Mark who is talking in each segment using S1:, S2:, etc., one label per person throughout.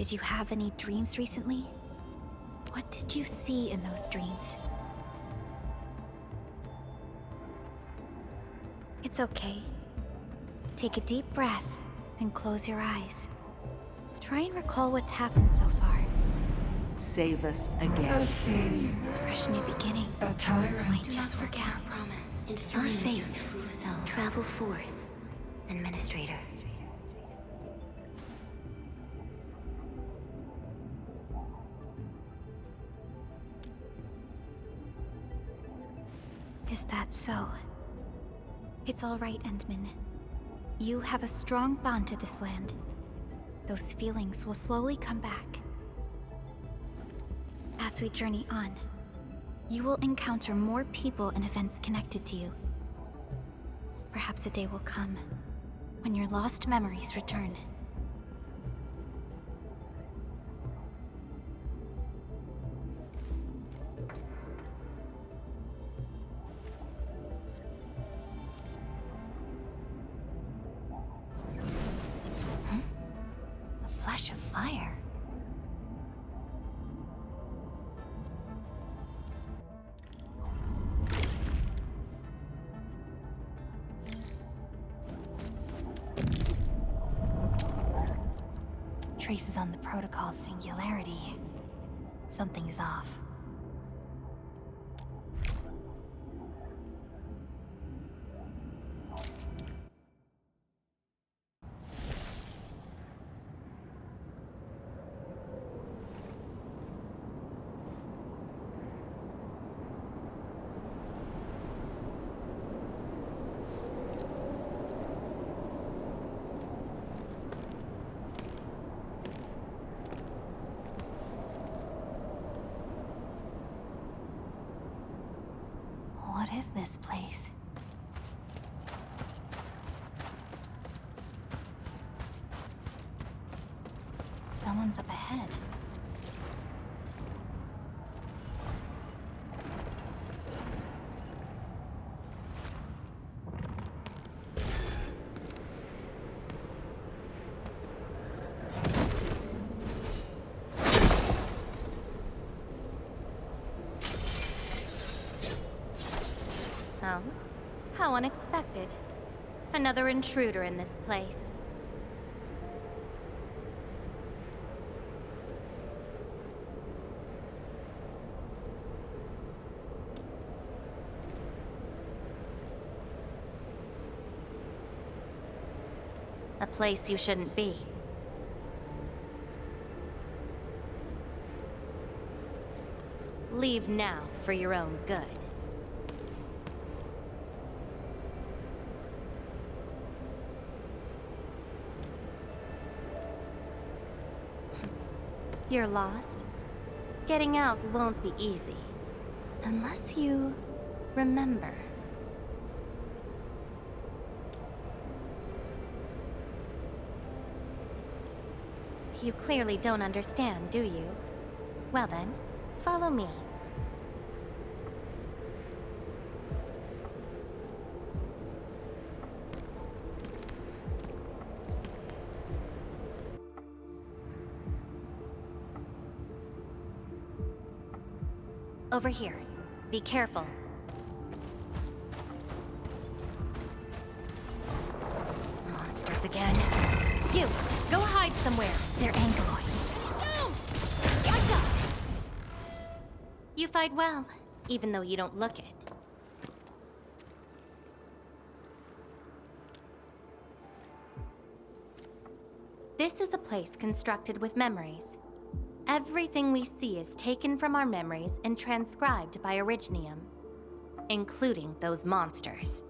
S1: Did you have any dreams recently? What did you see in those dreams? It's okay. Take a deep breath and close your eyes. Try and recall what's happened so far.
S2: Save us again.
S1: A fresh new beginning.
S3: A tyrant.
S1: Might just forget our promise.
S4: And
S1: Your
S4: find
S1: fate.
S4: your true self.
S1: Travel forth, Administrator. Is that so? It's all right, Endman. You have a strong bond to this land. Those feelings will slowly come back. As we journey on, you will encounter more people and events connected to you. Perhaps a day will come when your lost memories return.
S4: A flash of fire. Traces on the protocol's singularity. Something's off. What is this place? Someone's up ahead.
S5: Oh? How unexpected. Another intruder in this place. A place you shouldn't be. Leave now for your own good. You're lost? Getting out won't be easy. Unless you remember. You clearly don't understand, do you? Well then, follow me. Over here. Be careful. Monsters again. You! Go hide somewhere!
S1: They're Angloid.
S5: No! Shut up! You fight well, even though you don't look it. This is a place constructed with memories. Everything we see is taken from our memories and transcribed by Originium, including those monsters.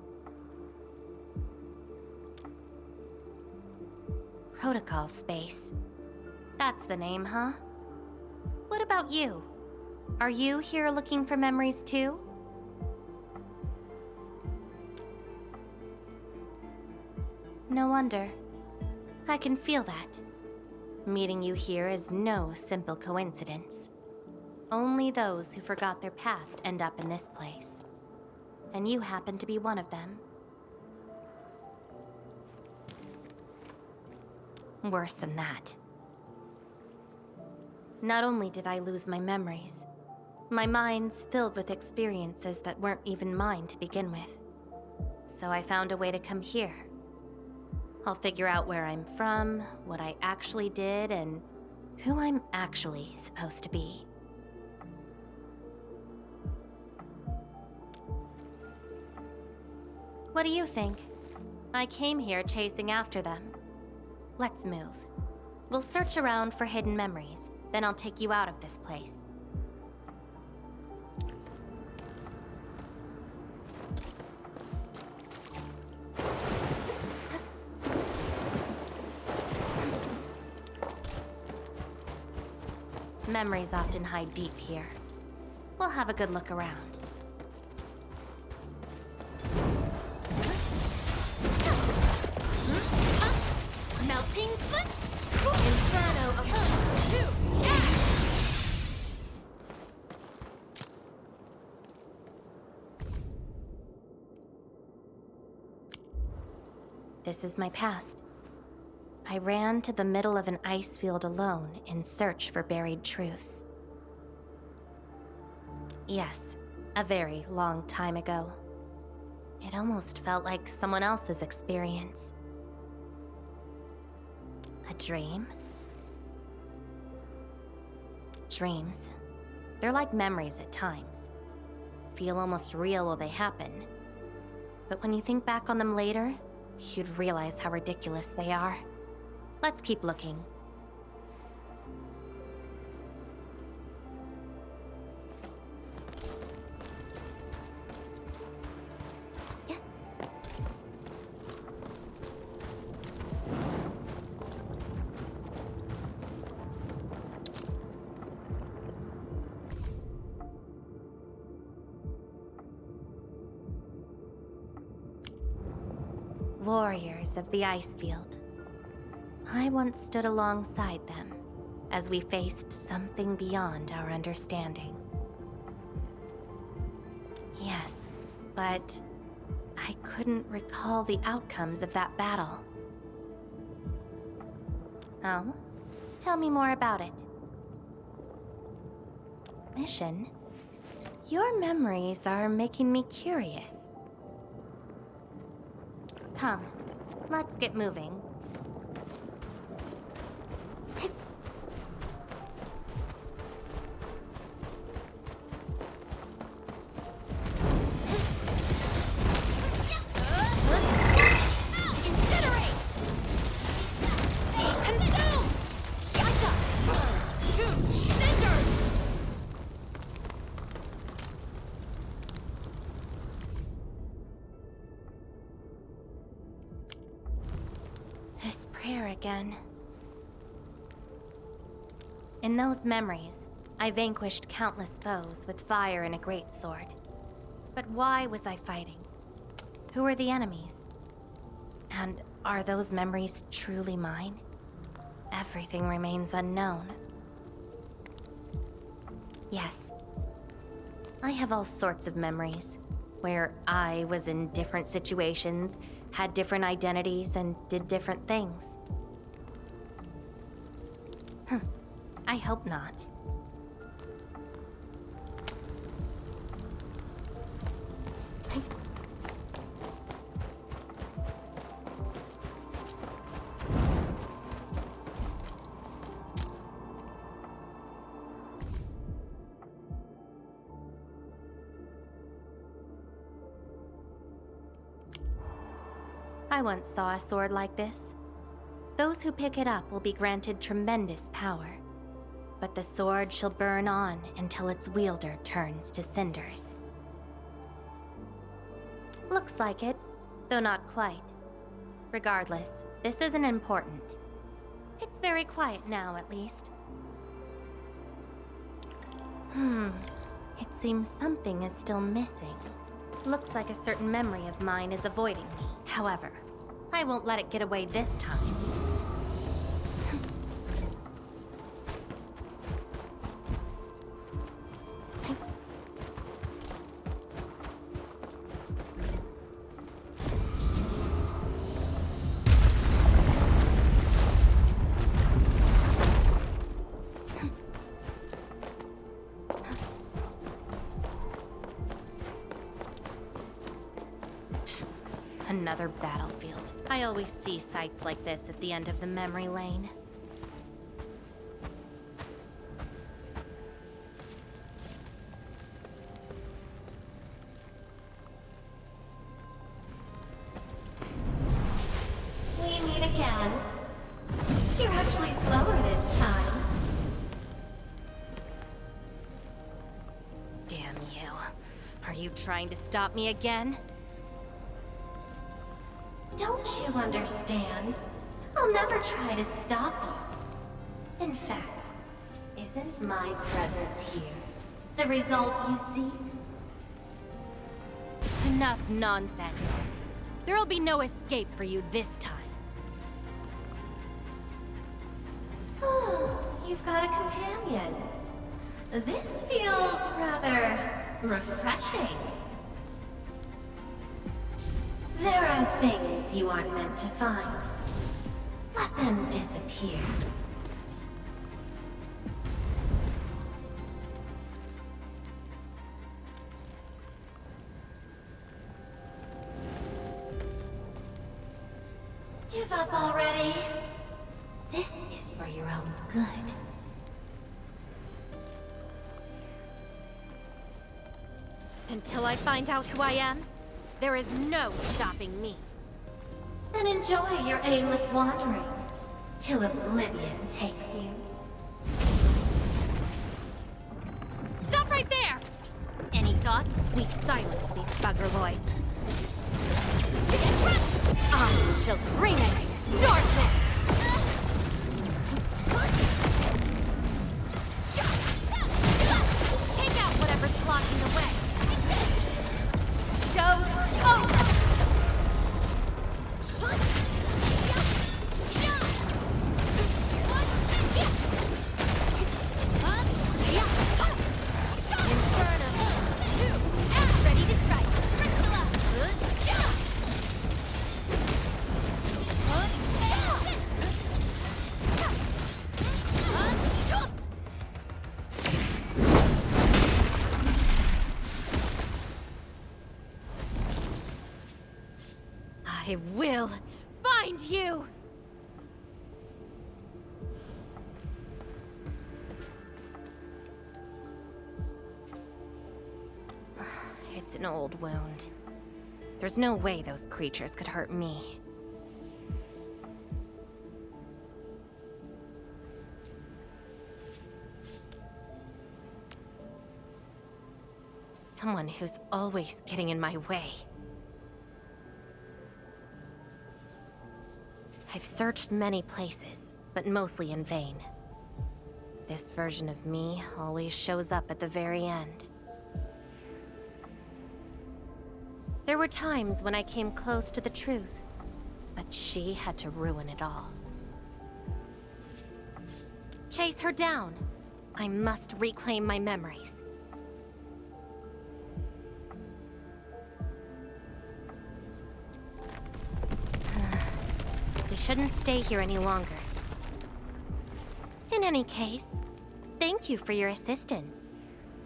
S5: Protocol space. That's the name, huh? What about you? Are you here looking for memories too? No wonder. I can feel that. Meeting you here is no simple coincidence. Only those who forgot their past end up in this place. And you happen to be one of them. Worse than that. Not only did I lose my memories, my mind's filled with experiences that weren't even mine to begin with. So I found a way to come here. I'll figure out where I'm from, what I actually did, and who I'm actually supposed to be. What do you think? I came here chasing after them. Let's move. We'll search around for hidden memories, then I'll take you out of this place. Memories often hide deep here. We'll have a good look around. Melting foot! Inferno of This is my past. I ran to the middle of an ice field alone in search for buried truths. Yes, a very long time ago. It almost felt like someone else's experience. A dream? Dreams. They're like memories at times. Feel almost real while they happen. But when you think back on them later, you'd realize how ridiculous they are. Let's keep looking. Yeah. Warriors of the ice field. I once stood alongside them as we faced something beyond our understanding. Yes, but I couldn't recall the outcomes of that battle. Oh? Tell me more about it. Mission? Your memories are making me curious. Come, let's get moving. This prayer again. In those memories, I vanquished countless foes with fire and a greatsword. But why was I fighting? Who are the enemies? And are those memories truly mine? Everything remains unknown. Yes, I have all sorts of memories, where I was in different situations, had different identities, and did different things. I hope not. I once saw a sword like this. Those who pick it up will be granted tremendous power, but the sword shall burn on until its wielder turns to cinders. Looks like it, though not quite. Regardless, this isn't important. It's very quiet now, at least. It seems something is still missing. Looks like a certain memory of mine is avoiding me. However, I won't let it get away this time. Another battlefield. I always see sights like this at the end of the memory lane. We meet again. You're actually slower this time. Damn you. Are you trying to stop me again? Don't you understand? I'll never try to stop you. In fact, isn't my presence here the result you seek? Enough nonsense. There'll be no escape for you this time. Oh, you've got a companion. This feels rather refreshing. There are things you aren't meant to find. Let them disappear. Give up already. This is for your own good. Until I find out who I am, there is no stopping me. Then enjoy your aimless wandering, till oblivion takes you. Stop right there! Any thoughts? We silence these buggerloids. I shall bring it darkness! Take out whatever's blocking the way. Show over! Ready to strike. I will find you! It's an old wound. There's no way those creatures could hurt me. Someone who's always getting in my way. I've searched many places, but mostly in vain. This version of me always shows up at the very end. There were times when I came close to the truth, but she had to ruin it all. Chase her down. I must reclaim my memories. We shouldn't stay here any longer. In any case, thank you for your assistance.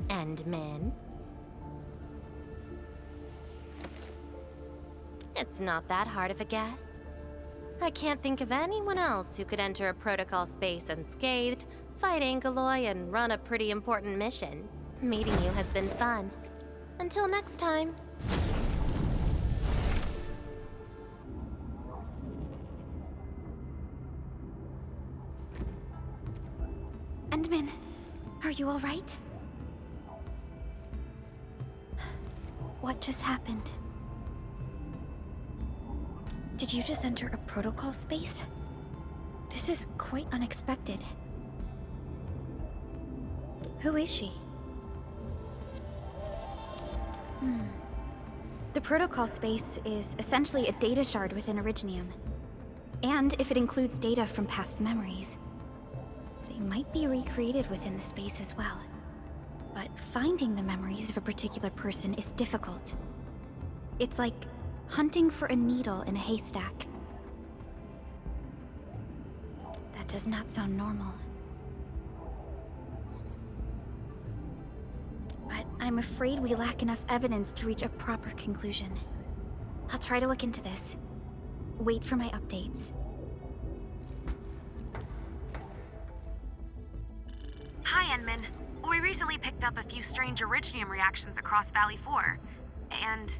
S5: And Min. It's not that hard of a guess. I can't think of anyone else who could enter a protocol space unscathed, fight Angeloi, and run a pretty important mission. Meeting you has been fun. Until next time.
S1: Endman, are you all right? What just happened? Did you just enter a protocol space? This is quite unexpected. Who is she? The protocol space is essentially a data shard within Originium. And if it includes data from past memories, they might be recreated within the space as well. But finding the memories of a particular person is difficult. It's like hunting for a needle in a haystack. That does not sound normal. But I'm afraid we lack enough evidence to reach a proper conclusion. I'll try to look into this. Wait for my updates.
S3: Hi, Enman. We recently picked up a few strange Originium reactions across Valley 4, and...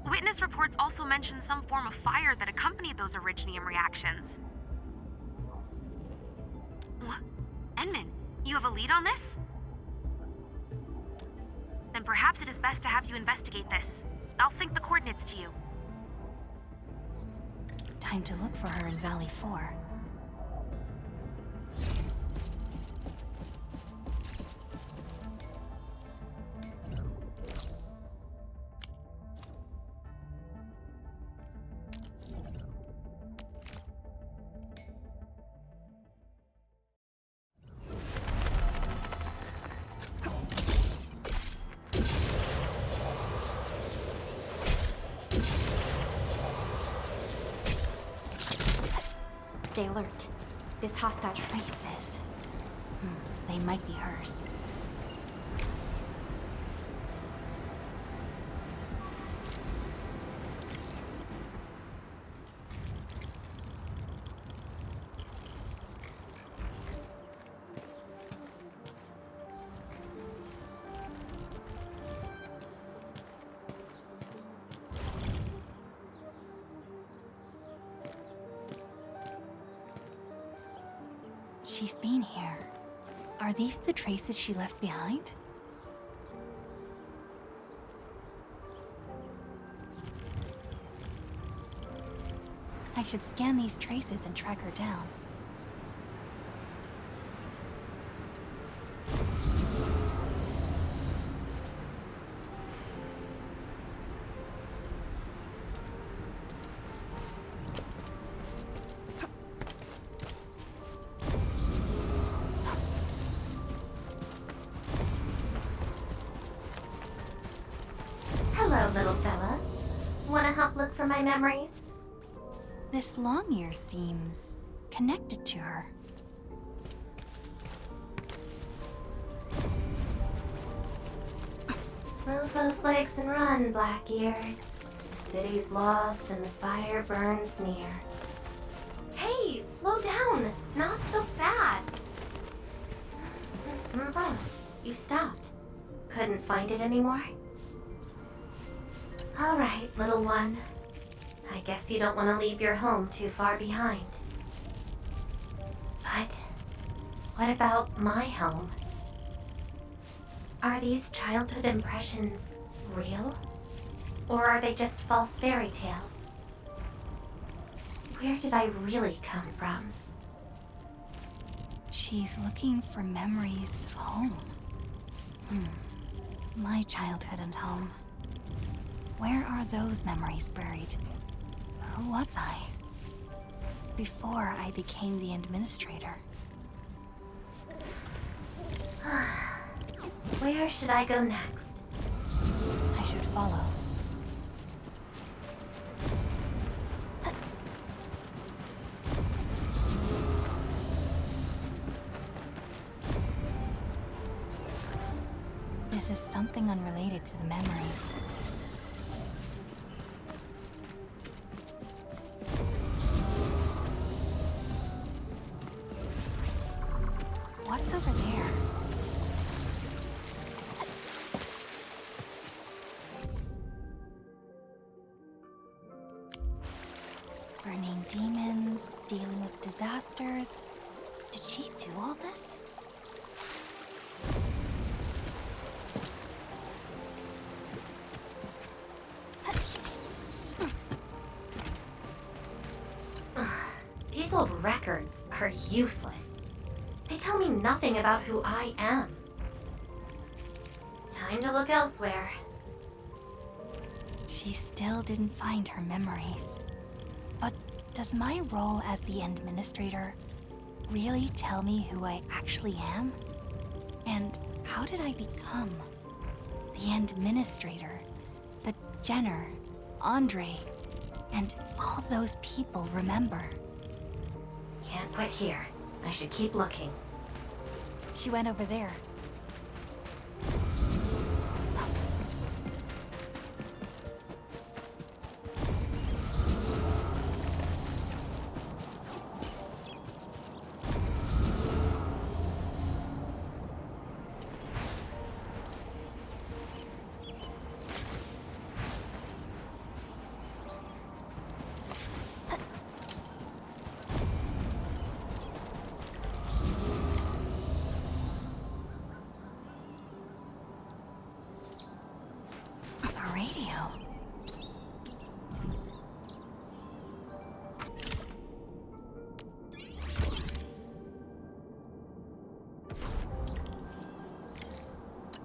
S3: Witness reports also mention some form of fire that accompanied those Originium reactions. Enman, you have a lead on this? Then perhaps it is best to have you investigate this. I'll sync the coordinates to you.
S4: Time to look for her in Valley 4.
S1: Stay alert. This hostile
S4: Traces. They might be hers. She's been here. Are these the traces she left behind? I should scan these traces and track her down.
S5: Hello, little fella. Wanna help look for my memories?
S4: This long ear seems connected to her.
S5: Move those legs and run, Black Ears. The city's lost and the fire burns near. Hey, slow down! Not so fast! You stopped. Couldn't find it anymore? Alright, little one. I guess you don't want to leave your home too far behind. But what about my home? Are these childhood impressions real? Or are they just false fairy tales? Where did I really come from?
S4: She's looking for memories of home. My childhood and home. Where are those memories buried? Who was I? Before I became the administrator.
S5: Where should I go next?
S4: I should follow. This is something unrelated to the memories. What's over there? Burning demons, dealing with disasters. Did she do all this?
S5: These old records are useless. They tell me nothing about who I am. Time to look elsewhere.
S4: She still didn't find her memories. But does my role as the administrator really tell me who I actually am? And how did I become the administrator that Jenner, Andre, and all those people remember?
S5: Can't quit here. I should keep looking.
S4: She went over there.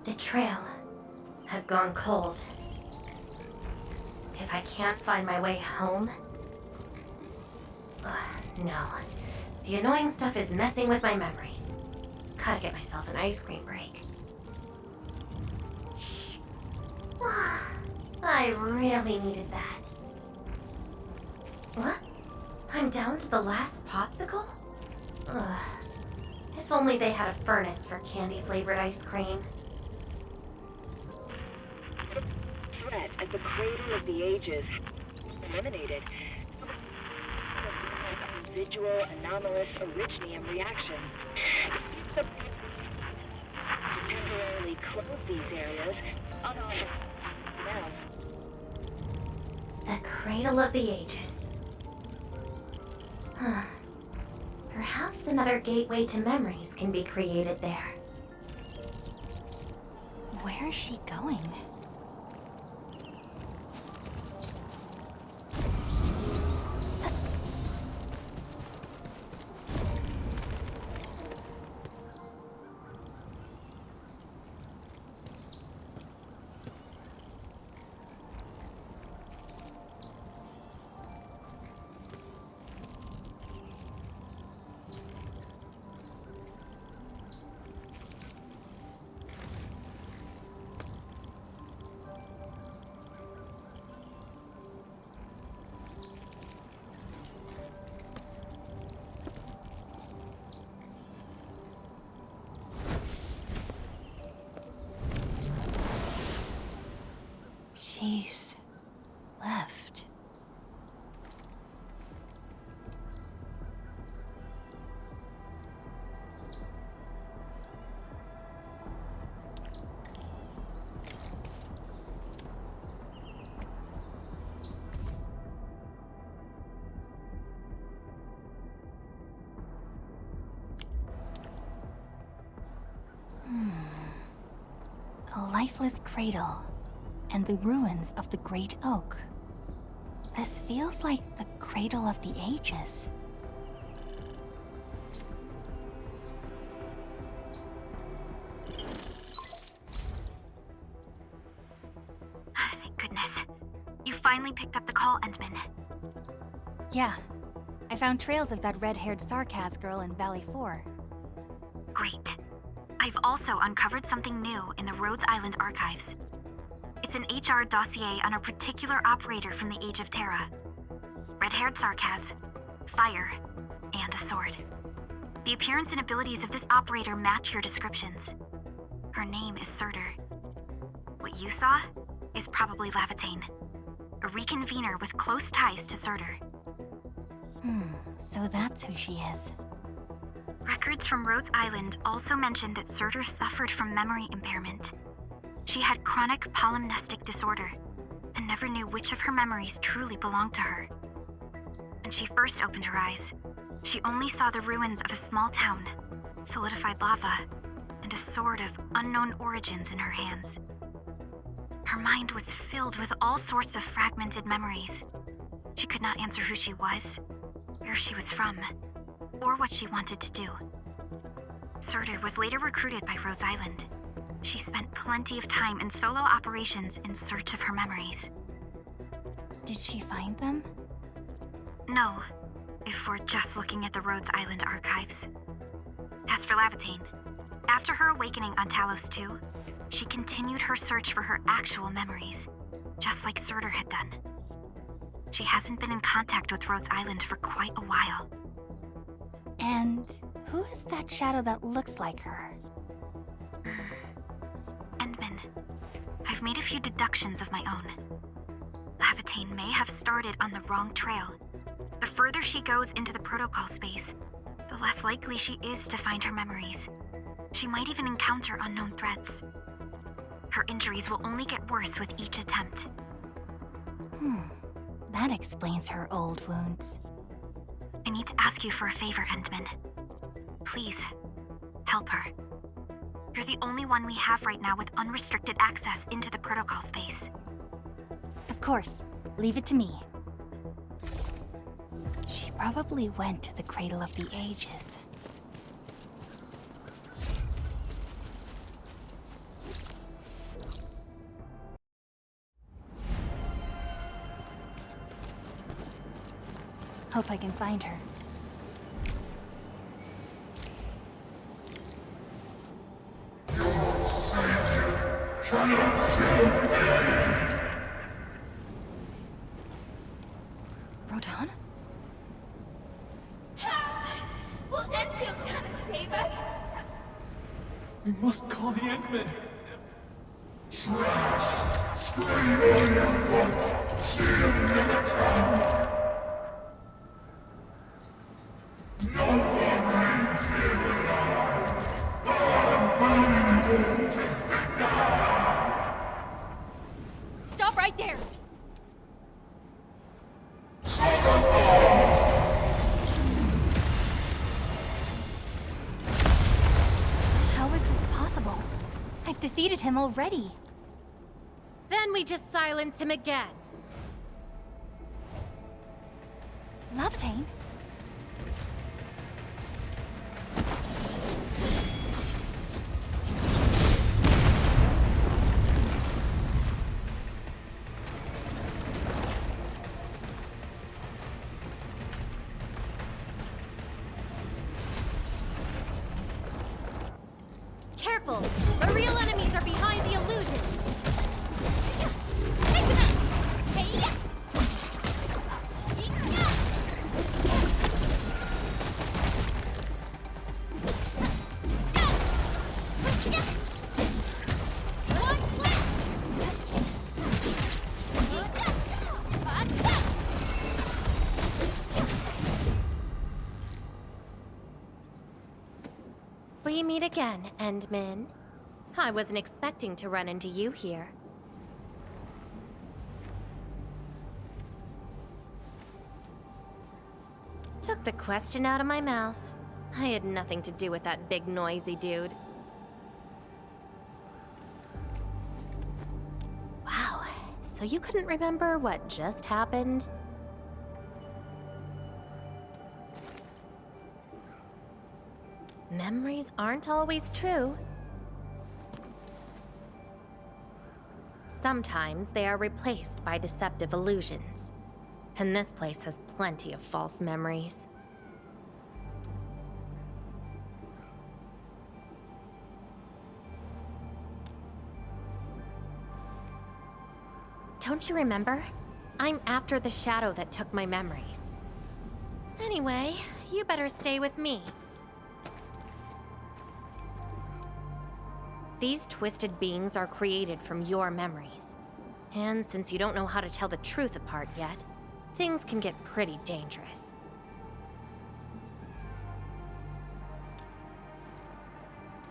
S5: The trail has gone cold. If I can't find my way home... no. The annoying stuff is messing with my memories. Gotta get myself an ice cream break. I really needed that. What? I'm down to the last popsicle? Ugh. If only they had a furnace for candy-flavored ice cream.
S6: Threat at the Cradle of the Ages. Eliminated. Residual anomalous originium reaction. To temporarily close these areas, now.
S5: The Cradle of the Ages. Huh. Perhaps another gateway to memories can be created there.
S4: Where is she going? She's left. A lifeless cradle. And the ruins of the Great Oak. This feels like the Cradle of the Ages.
S3: Thank goodness. You finally picked up the call, Endman.
S4: Yeah. I found trails of that red-haired Sarkaz girl in Valley 4.
S3: Great. I've also uncovered something new in the Rhodes Island archives. It's an HR dossier on a particular operator from the Age of Terra. Red-haired Sarkaz, fire, and a sword. The appearance and abilities of this operator match your descriptions. Her name is Surtur. What you saw is probably Laevatain, a reconvener with close ties to Surtur.
S4: So that's who she is.
S3: Records from Rhodes Island also mention that Surtur suffered from memory impairment. She had chronic polymnestic disorder, and never knew which of her memories truly belonged to her. When she first opened her eyes, she only saw the ruins of a small town, solidified lava, and a sword of unknown origins in her hands. Her mind was filled with all sorts of fragmented memories. She could not answer who she was, where she was from, or what she wanted to do. Surtur was later recruited by Rhodes Island. She spent plenty of time in solo operations in search of her memories.
S4: Did she find them?
S3: No, if we're just looking at the Rhodes Island archives. As for Laevatain, after her awakening on Talos 2, she continued her search for her actual memories, just like Surtur had done. She hasn't been in contact with Rhodes Island for quite a while.
S4: And who is that shadow that looks like her?
S3: Endman, I've made a few deductions of my own. Laevatain may have started on the wrong trail. The further she goes into the protocol space, the less likely she is to find her memories. She might even encounter unknown threats. Her injuries will only get worse with each attempt.
S4: That explains her old wounds.
S3: I need to ask you for a favor, Endman. Please, help her. You're the only one we have right now with unrestricted access into the protocol space.
S4: Of course. Leave it to me. She probably went to the Cradle of the Ages. Hope I can find her. Rodan?
S7: Will Enfield come and save us?
S8: We must call the Endmen.
S7: Stop right there!
S4: How is this possible? I've defeated him already.
S5: Then we just silence him again.
S4: Laevatain?
S5: Careful! The real enemies are behind the illusion! We meet again, Endmin. I wasn't expecting to run into you here. Took the question out of my mouth. I had nothing to do with that big noisy dude. Wow, so you couldn't remember what just happened? Memories aren't always true. Sometimes they are replaced by deceptive illusions. And this place has plenty of false memories. Don't you remember? I'm after the shadow that took my memories. Anyway, you better stay with me. These twisted beings are created from your memories. And since you don't know how to tell the truth apart yet, things can get pretty dangerous.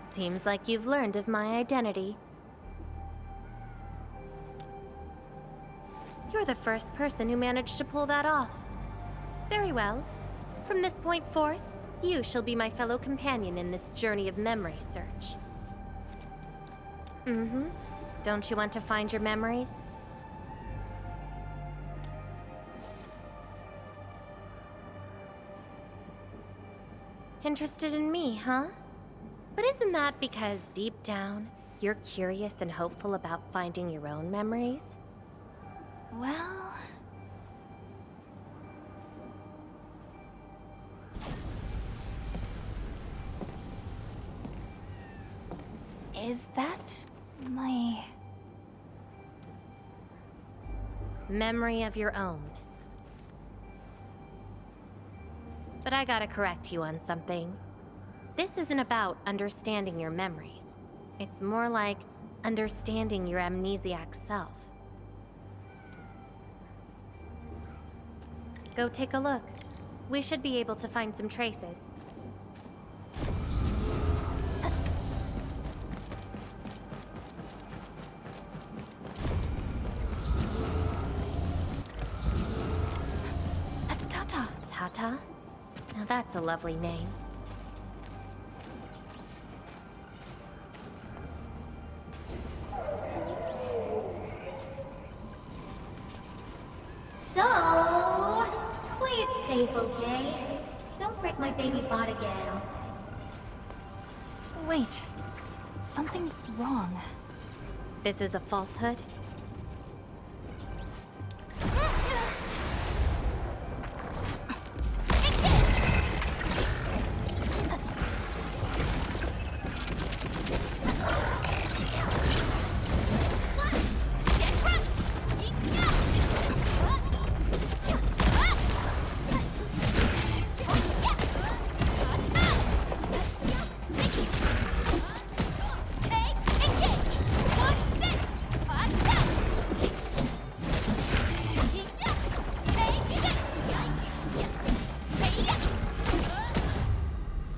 S5: Seems like you've learned of my identity. You're the first person who managed to pull that off. Very well. From this point forth, you shall be my fellow companion in this journey of memory search. Mm-hmm. Don't you want to find your memories? Interested in me, huh? But isn't that because deep down, you're curious and hopeful about finding your own memories?
S4: Well... Is that my...
S5: Memory of your own. But I gotta correct you on something. This isn't about understanding your memories. It's more like understanding your amnesiac self. Go take a look. We should be able to find some traces.
S4: That's Tata.
S5: Tata? Now that's a lovely name.
S9: So, play it safe, okay? Don't break my baby bot again.
S4: Wait. Something's wrong.
S5: This is a falsehood?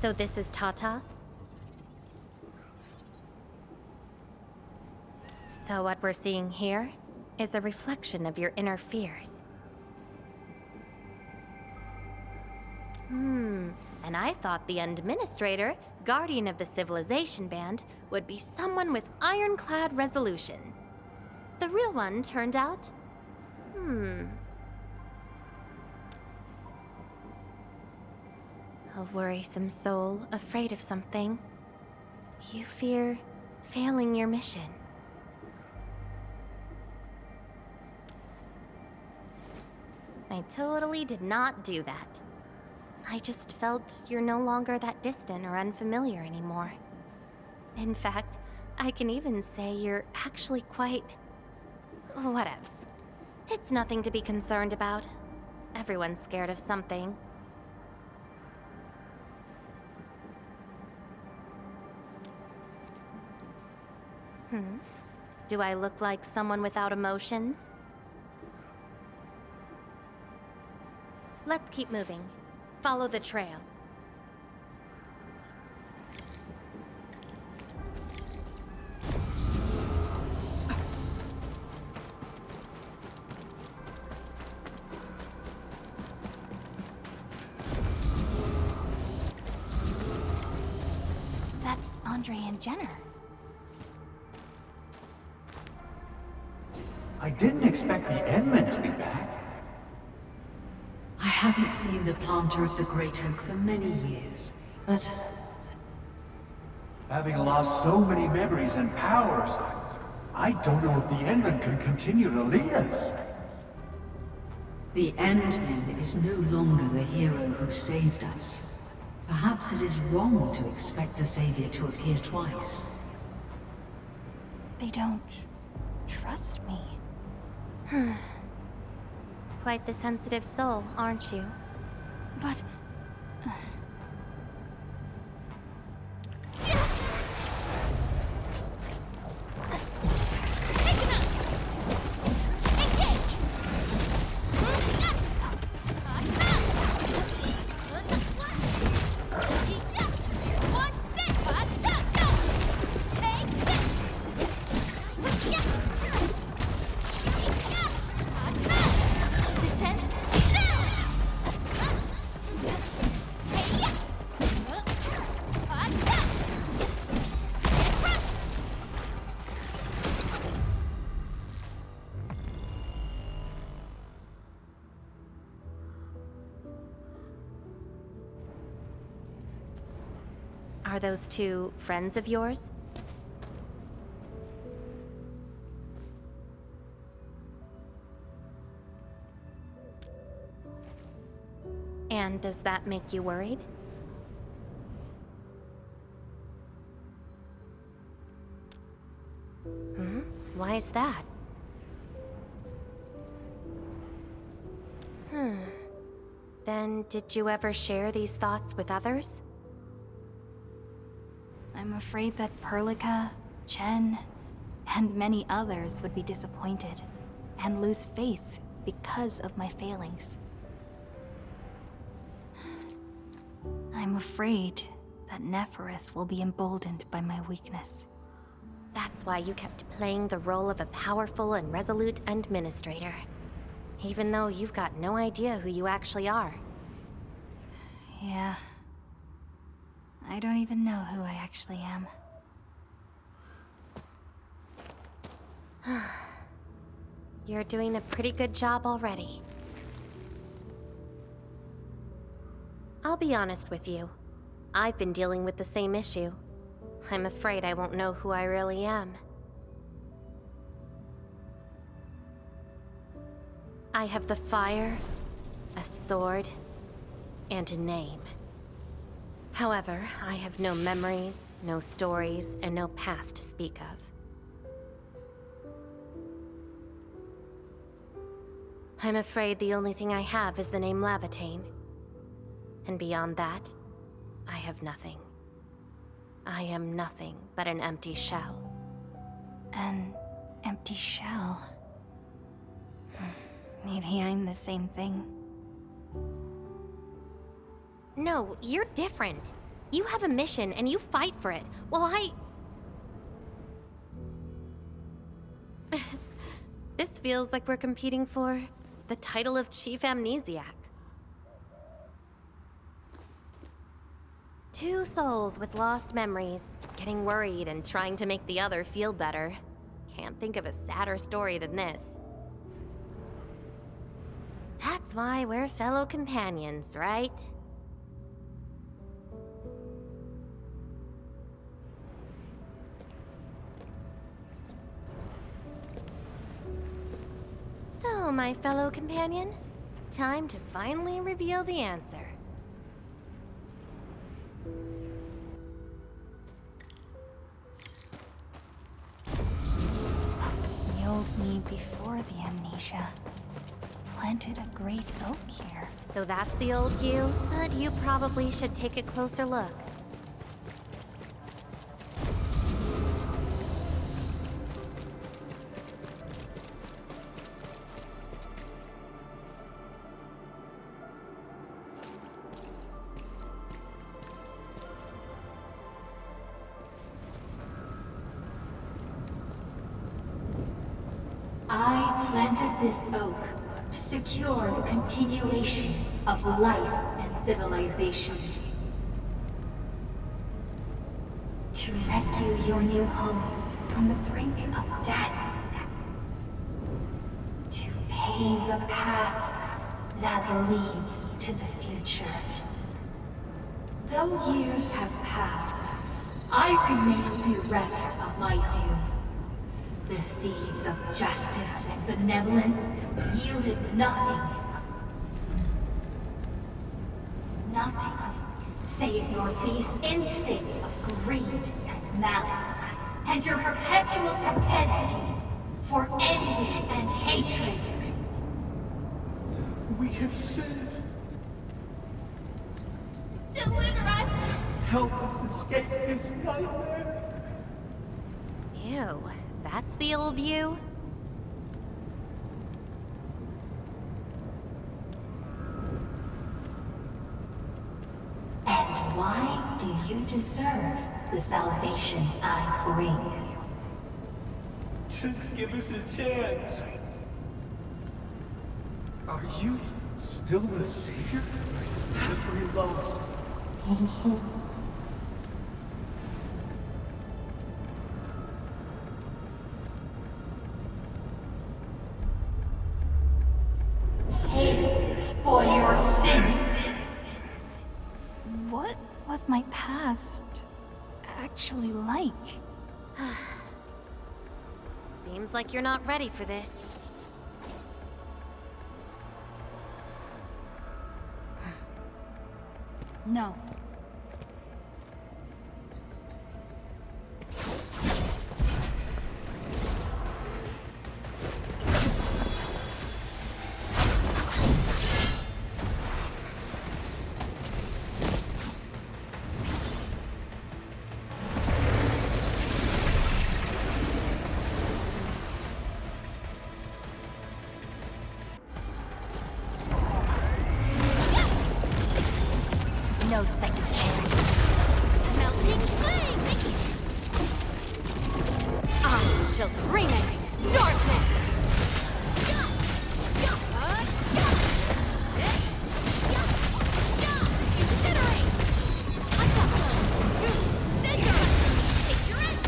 S5: So this is Tata? So what we're seeing here is a reflection of your inner fears. And I thought the Administrator, Guardian of the Civilization Band, would be someone with ironclad resolution. The real one turned out... A worrisome soul, afraid of something. You fear failing your mission. I totally did not do that. I just felt you're no longer that distant or unfamiliar anymore. In fact, I can even say you're actually quite... whatevs. It's nothing to be concerned about. Everyone's scared of something. Do I look like someone without emotions? Let's keep moving. Follow the trail.
S4: That's Andre and Jenner.
S10: I didn't expect the Endmen to be back.
S2: I haven't seen the planter of the Great Oak for many years, but
S10: Having lost so many memories and powers, I don't know if the Endmen can continue to lead us.
S2: the Endman is no longer the hero who saved us. Perhaps it is wrong to expect the Savior to appear twice.
S4: They don't trust me.
S5: Quite the sensitive soul, aren't you?
S4: But...
S5: Are those two friends of yours? And does that make you worried? Why is that? Then did you ever share these thoughts with others?
S4: I'm afraid that Perlica, Chen, and many others would be disappointed and lose faith because of my failings. I'm afraid that Nefereth will be emboldened by my weakness.
S5: That's why you kept playing the role of a powerful and resolute administrator, even though you've got no idea who you actually are.
S4: Yeah. I don't even know who I actually am.
S5: You're doing a pretty good job already. I'll be honest with you. I've been dealing with the same issue. I'm afraid I won't know who I really am. I have the fire, a sword, and a name. However, I have no memories, no stories, and no past to speak of. I'm afraid the only thing I have is the name Laevatain. And beyond that, I have nothing. I am nothing but an empty shell.
S4: An empty shell. Maybe I'm the same thing.
S5: No, you're different. You have a mission and you fight for it, while This feels like we're competing for the title of Chief Amnesiac. Two souls with lost memories, getting worried and trying to make the other feel better. Can't think of a sadder story than this. That's why we're fellow companions, right? So, my fellow companion, time to finally reveal the answer.
S4: The old me before the amnesia planted a great oak here.
S5: So that's the old you, but you probably should take a closer look.
S9: I planted this oak to secure the continuation of life and civilization. To rescue your new homes from the brink of death. To pave a path that leads to the future. Though years have passed, I remain bereft of my doom. The seeds of justice and benevolence yielded nothing. Nothing, save your base instincts of greed and malice, and your perpetual propensity for envy and hatred.
S8: We have sinned.
S7: Deliver us!
S8: Help us escape this nightmare.
S5: Ew, that's the old you?
S9: And why do you deserve the salvation I bring?
S8: Just give us a chance. Are you still the savior? Have we lost all hope?
S9: Pay for your sins!
S4: What was my past actually like?
S5: Seems like you're not ready for this.
S4: No. No second chance.
S7: Melting flame! I shall bring it! Darkness! Incinerate! Take your end!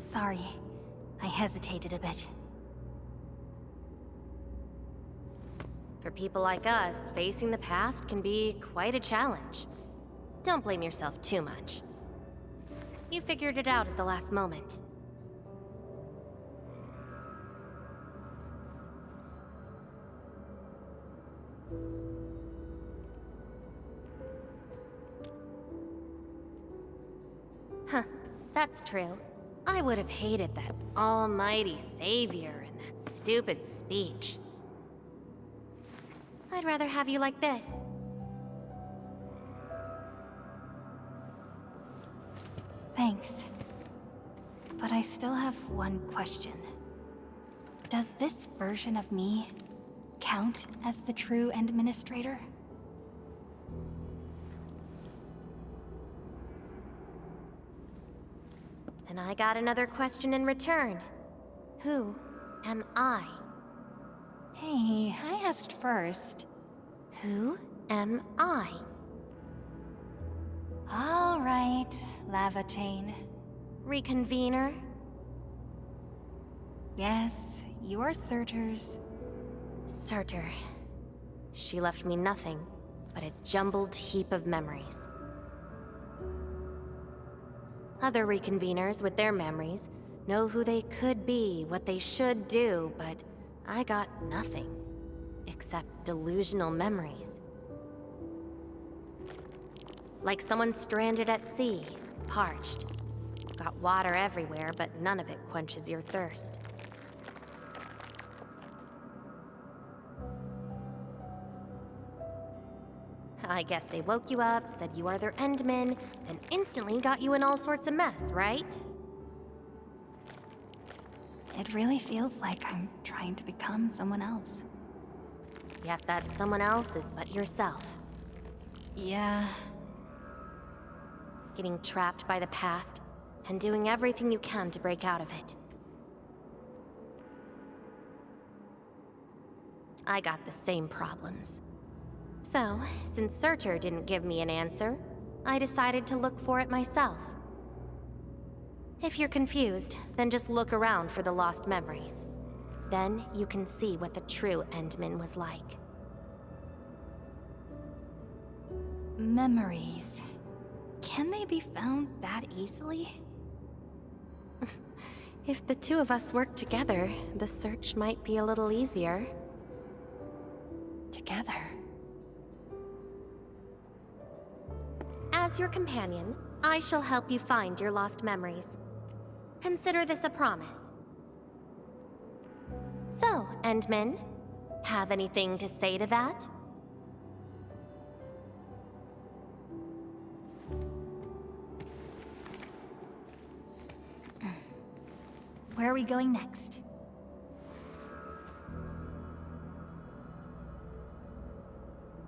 S4: Sorry, I hesitated a bit.
S5: For people like us, facing the past can be quite a challenge. Don't blame yourself too much. You figured it out at the last moment. Huh, that's true. I would have hated that almighty savior and that stupid speech. I'd rather have you like this.
S4: Thanks. But I still have one question. Does this version of me count as the true Administrator?
S5: And I got another question in return. Who am I?
S4: Hey, I asked first.
S5: Who am I?
S4: All right, Laevatain.
S5: Reconvener?
S4: Yes, you are Surtur's.
S5: Surtur. She left me nothing but a jumbled heap of memories. Other reconveners with their memories know who they could be, what they should do, but I got nothing except delusional memories. Like someone stranded at sea, parched. Got water everywhere, but none of it quenches your thirst. I guess they woke you up, said you are their endman, then instantly got you in all sorts of mess, right?
S4: It really feels like I'm trying to become someone else.
S5: Yet that someone else is but yourself.
S4: Yeah.
S5: Getting trapped by the past, and doing everything you can to break out of it. I got the same problems. So, since Surtur didn't give me an answer, I decided to look for it myself. If you're confused, then just look around for the lost memories. Then you can see what the true Endman was like.
S4: Memories. Can they be found that easily?
S5: If the two of us work together, the search might be a little easier.
S4: Together?
S5: As your companion, I shall help you find your lost memories. Consider this a promise. So, Endman, have anything to say to that?
S4: Where are we going next?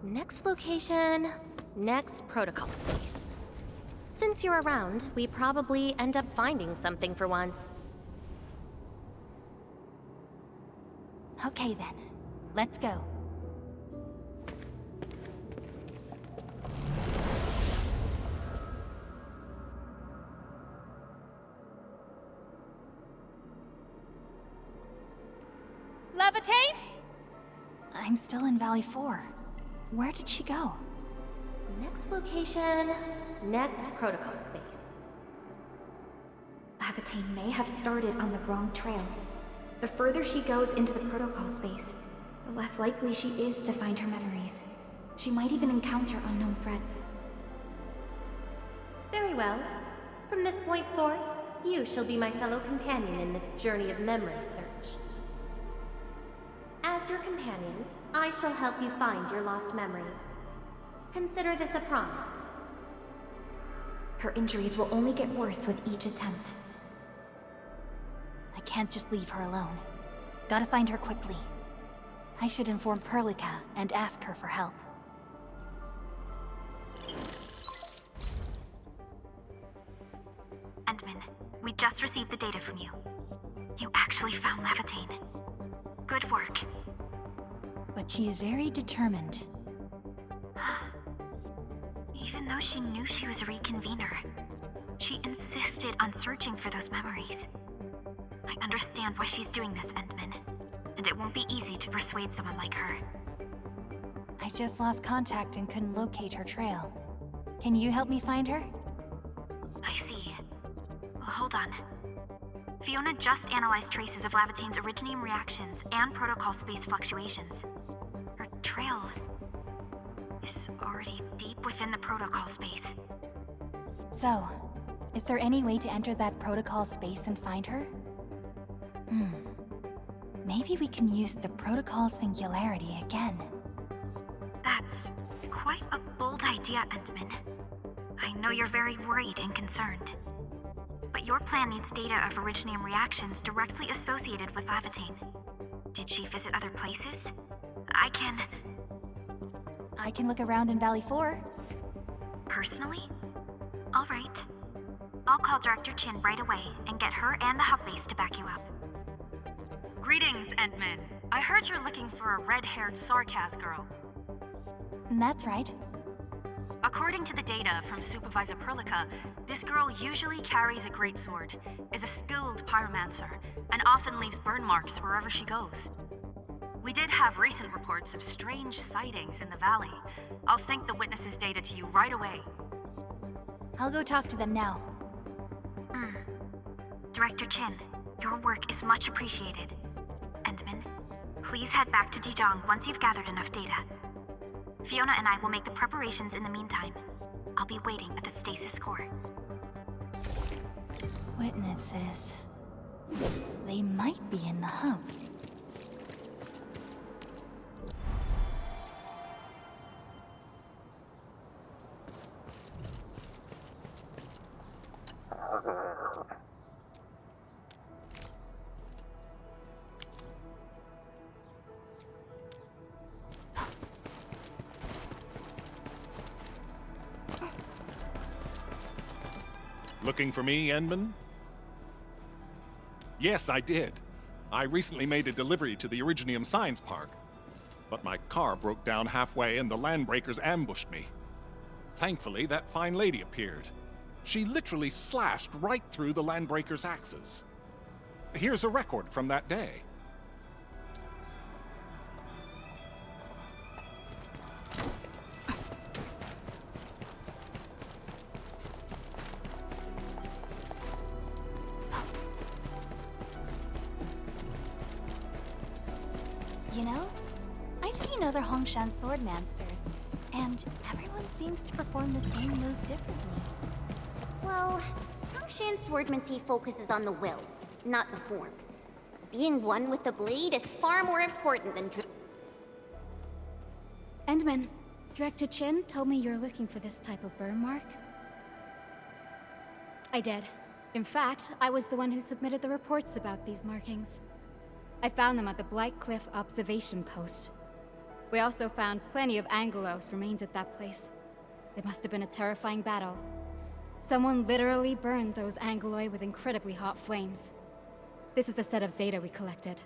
S5: Next location, next protocol space. Since you're around, we probably end up finding something for once.
S4: Okay then, let's go.
S7: Laevatain?
S4: I'm still in Valley 4. Where did she go?
S5: Next location, next protocol space.
S1: Laevatain may have started on the wrong trail. The further she goes into the protocol space, the less likely she is to find her memories. She might even encounter unknown threats.
S5: Very well. From this point forth, you shall be my fellow companion in this journey of memory search. As your companion, I shall help you find your lost memories. Consider this a promise.
S1: Her injuries will only get worse with each attempt.
S4: I can't just leave her alone. Gotta find her quickly. I should inform Perlica and ask her for help.
S3: Endman, we just received the data from you. You actually found Laevatain. Good work.
S4: But she is very determined.
S3: Even though she knew she was a reconvener, she insisted on searching for those memories. I understand why she's doing this, Endman, and it won't be easy to persuade someone like her.
S4: I just lost contact and couldn't locate her trail. Can you help me find her?
S3: I see. Well, hold on. Fiona just analyzed traces of Laevatain's originium reactions and protocol space fluctuations. Her trail is already deep within the protocol space.
S4: So, is there any way to enter that protocol space and find her? Maybe we can use the protocol singularity again.
S3: idea, Entman. I know you're very worried and concerned. But your plan needs data of Originium reactions directly associated with Laevatain. Did she visit other places? I
S4: can look around in Valley 4.
S3: Personally? Alright. I'll call Director Chin right away and get her and the hub base to back you up.
S11: Greetings, Endman. I heard you're looking for a red-haired Sarkaz girl.
S4: That's right.
S11: According to the data from Supervisor Perlica, this girl usually carries a greatsword, is a skilled pyromancer, and often leaves burn marks wherever she goes. We did have recent reports of strange sightings in the valley. I'll sync the witnesses' data to you right away.
S4: I'll go talk to them now.
S3: Director Chin, your work is much appreciated. Endman, please head back to Dijon once you've gathered enough data. Fiona and I will make the preparations in the meantime. I'll be waiting at the stasis core.
S4: Witnesses. They might be in the hub.
S12: Looking for me, Endman? Yes, I did. I recently made a delivery to the Originium Science Park. But my car broke down halfway and the Landbreakers ambushed me. Thankfully, that fine lady appeared. She literally slashed right through the Landbreakers' axes. Here's a record from that day.
S4: You know, I've seen other Hongshan swordmancers, and everyone seems to perform the same move differently.
S13: Well, Hongshan swordmancy focuses on the will, not the form. Being one with the blade is far more important than
S1: Endman, Director Chin told me you're looking for this type of burn mark. I did. In fact, I was the one who submitted the reports about these markings. I found them at the Blight Cliff observation post. We also found plenty of Angelos remains at that place. It must have been a terrifying battle. Someone literally burned those Angeloi with incredibly hot flames. This is a set of data we collected.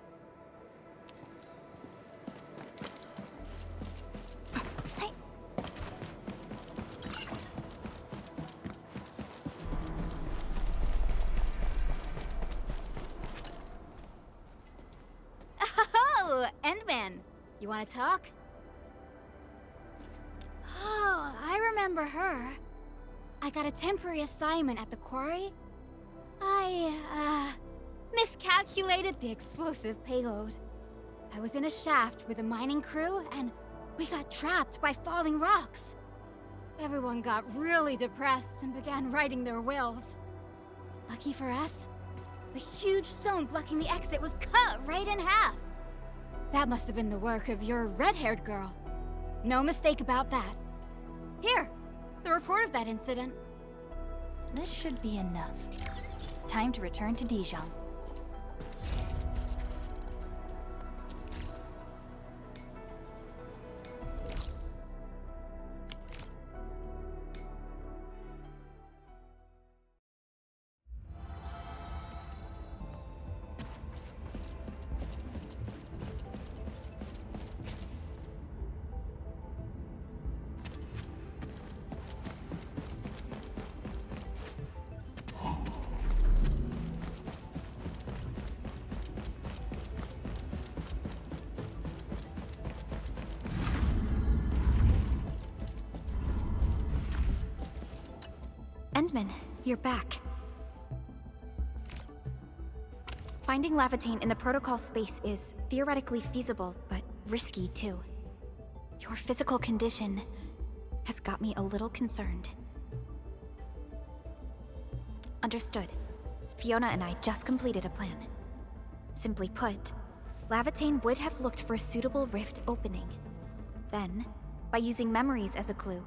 S1: Oh, Endman, you want to talk? Oh, I remember her. I got a temporary assignment at the quarry. I, miscalculated the explosive payload. I was in a shaft with a mining crew, and we got trapped by falling rocks. Everyone got really depressed and began writing their wills. Lucky for us, the huge stone blocking the exit was cut right in half. That must have been the work of your red-haired girl. No mistake about that. Here, the report of that incident.
S4: This should be enough. Time to return to Dijon.
S1: Endman, you're back. Finding Laevatain in the protocol space is theoretically feasible, but risky too. Your physical condition has got me a little concerned. Understood. Fiona and I just completed a plan. Simply put, Laevatain would have looked for a suitable rift opening. Then, by using memories as a clue,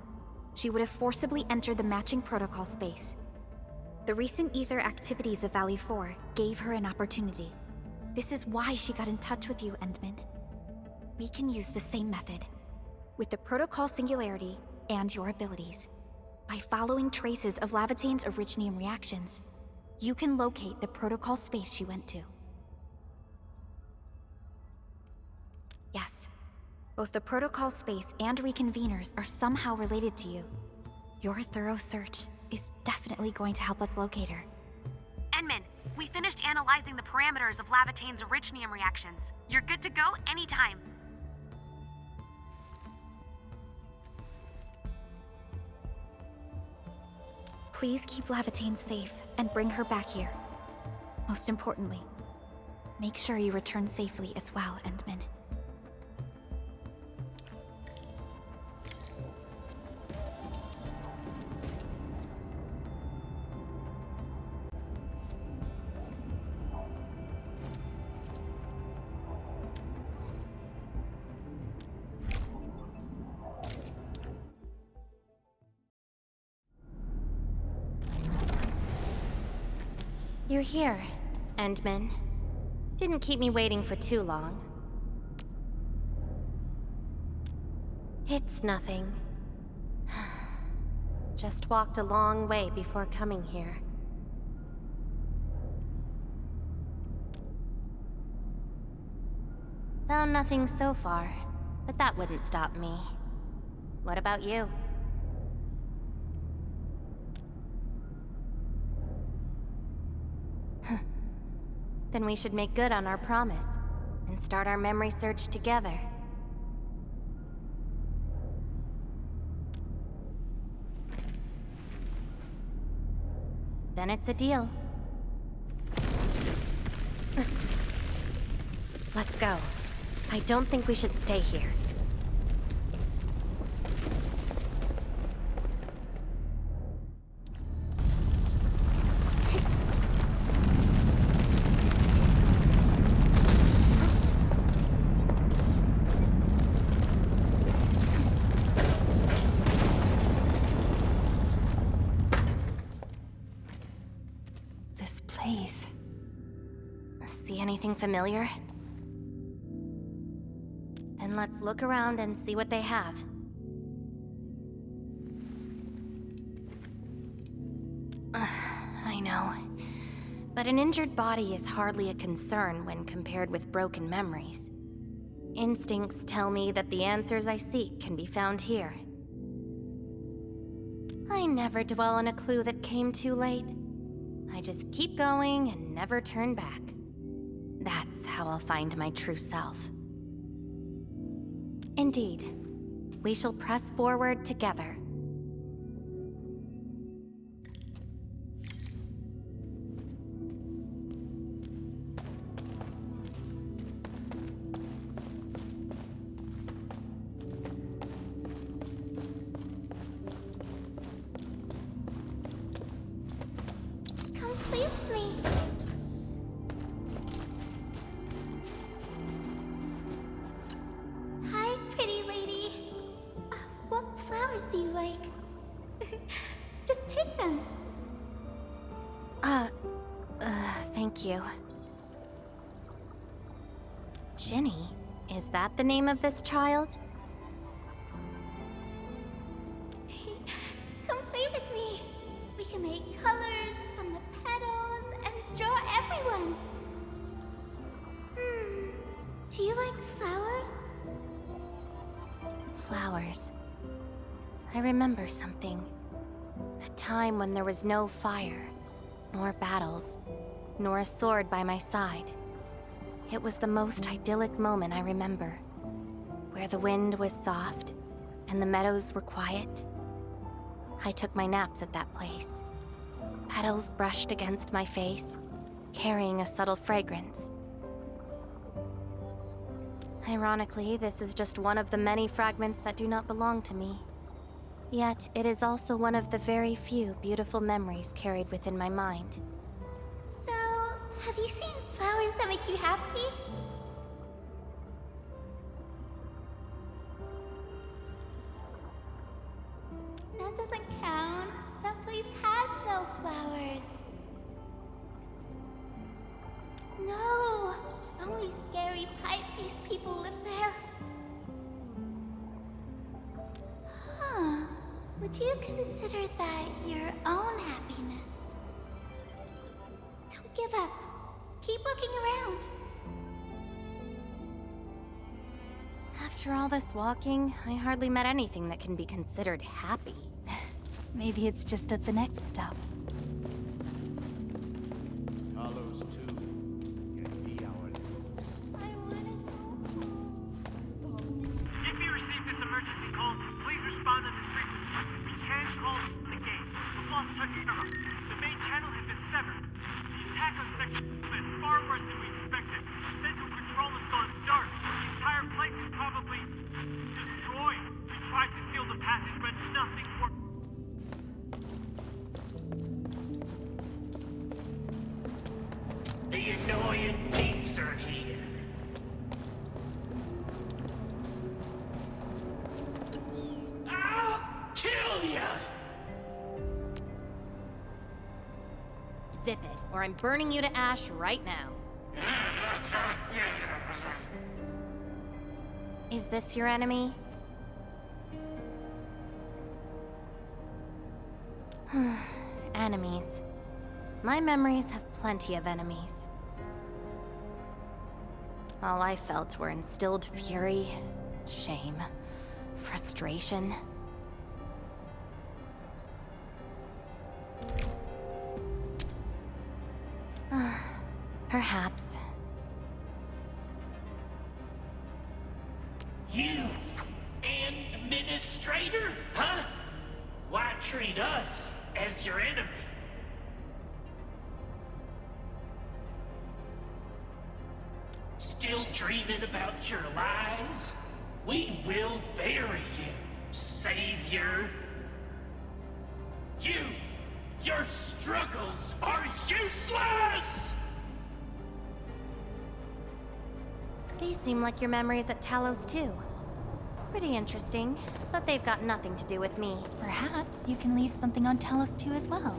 S1: she would have forcibly entered the matching protocol space. The recent ether activities of Valley 4 gave her an opportunity. This is why she got in touch with you, Endman. We can use the same method, with the protocol singularity and your abilities. By following traces of Laevatain's originium reactions, you can locate the protocol space she went to. Yes, both the protocol space and reconveners are somehow related to you. Your thorough search is definitely going to help us locate her.
S11: Endman, we finished analyzing the parameters of Laevatain's originium reactions. You're good to go anytime.
S1: Please keep Laevatain safe and bring her back here. Most importantly, make sure you return safely as well, Endman.
S5: You're here, Endman. Didn't keep me waiting for too long. It's nothing. Just walked a long way before coming here. Found nothing so far, but that wouldn't stop me. What about you? Then we should make good on our promise and start our memory search together. Then it's a deal. Let's go. I don't think we should stay here. See anything familiar? Then let's look around and see what they have. I know. But an injured body is hardly a concern when compared with broken memories. Instincts tell me that the answers I seek can be found here. I never dwell on a clue that came too late. I just keep going and never turn back. That's how I'll find my true self. Indeed, we shall press forward together.
S13: Do you like? Just take them.
S5: Thank you. Ginny? Is that the name of this child?
S13: Come play with me. We can make colors from the petals and draw everyone. Do you like flowers?
S5: Flowers. I remember something. A time when there was no fire, nor battles, nor a sword by my side. It was the most idyllic moment I remember, where the wind was soft and the meadows were quiet. I took my naps at that place. Petals brushed against my face, carrying a subtle fragrance. Ironically, this is just one of the many fragments that do not belong to me. Yet, it is also one of the very few beautiful memories carried within my mind.
S13: So, have you seen flowers that make you happy?
S9: That doesn't count. That place has no flowers. No! Only scary pipe-faced people live there. Huh. Would you consider that your own happiness? Don't give up. Keep looking around.
S5: After all this walking, I hardly met anything that can be considered happy.
S4: Maybe it's just at the next stop.
S8: Hollows too can be our
S14: If you receive this emergency call, please respond on this frequency. We can't call the gate. We've lost touch with her. The main channel has been severed. The attack on Section is far worse than we expected. Central control has gone dark. The entire place is probably destroyed. We tried to seal the passage, but nothing worked.
S15: The annoying peeps are here. I'll kill ya!
S5: Zip it, or I'm burning you to ash right now. Is this your enemy? Enemies. My memories have plenty of enemies. All I felt were instilled fury, shame, frustration. Perhaps.
S15: You, administrator, huh? Why treat us as your enemy? Still dreaming about your lies? We will bury you, savior. Your struggles are useless!
S5: These seem like your memories at Talos too. Pretty interesting, but they've got nothing to do with me.
S4: Perhaps you can leave something on Talos too as well.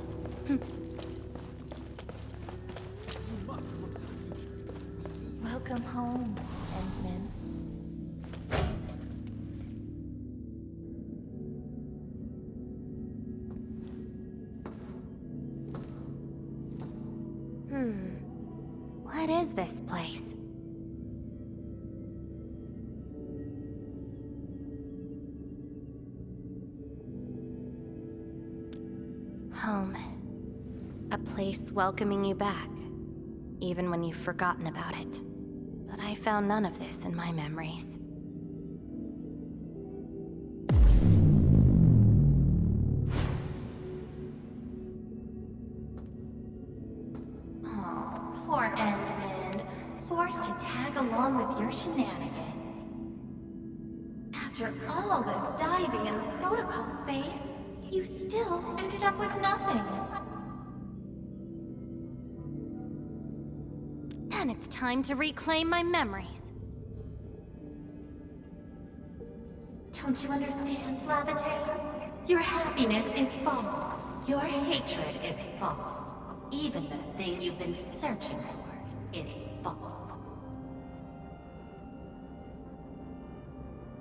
S4: Welcome home, Endman.
S5: What is this place? Home. A place welcoming you back, even when you've forgotten about it. But I found none of this in my memories. Oh, poor Endman. Forced to tag along with your shenanigans. After all this diving in the protocol space, you still ended up with nothing. Then it's time to reclaim my memories. Don't you understand, Laevatain? Your happiness is false. Your hatred is false. Even the thing you've been searching for is false.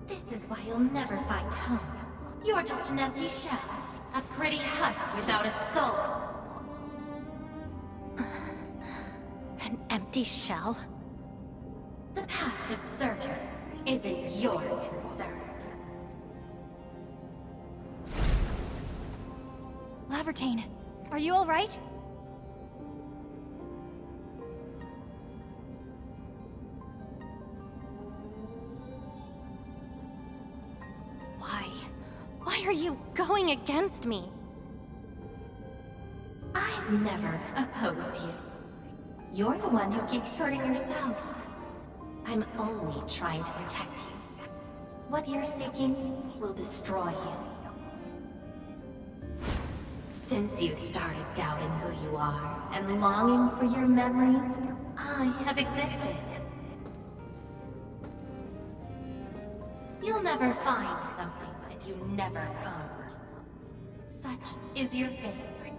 S5: This is why you'll never find home. You're just an empty shell. A pretty husk without a soul. An empty shell? The past of Surtur isn't your concern.
S4: Laevatain, are you all right?
S5: Why are you going against me? I've never opposed you. You're the one who keeps hurting yourself. I'm only trying to protect you. What you're seeking will destroy you. Since you started doubting who you are and longing for your memories, I have existed. You'll never find something that you never owned.
S4: Such is your fate.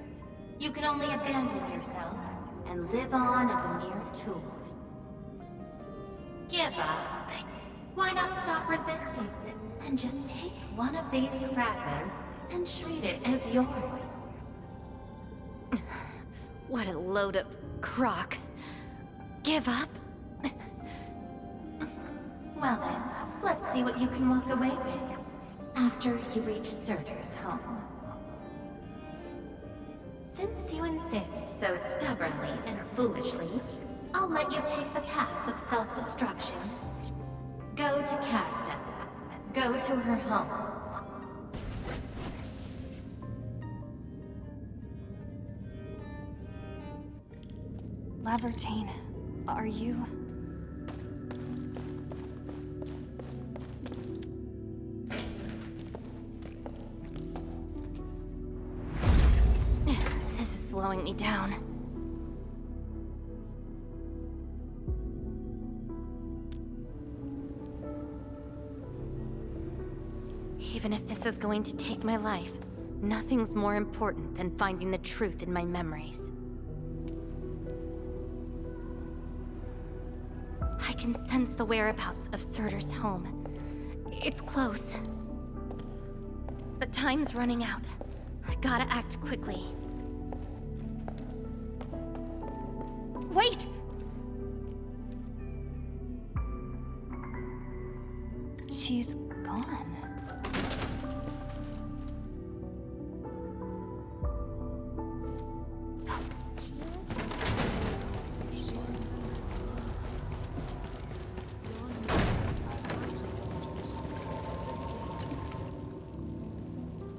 S4: You can only abandon yourself and live on as a mere tool. Give up. Why not stop resisting and just take one of these fragments and treat it as yours?
S5: What a load of crock. Give up?
S4: Well then, let's see what you can walk away with after you reach Surtur's home. Since you insist so stubbornly and foolishly, I'll let you take the path of self-destruction. Go to Casta. Go to her home.
S7: Laevatain, are you...
S5: This is slowing me down. Even if this is going to take my life, nothing's more important than finding the truth in my memories. I can sense the whereabouts of Surtur's home. It's close. But time's running out. I gotta act quickly.
S7: Wait! She's gone.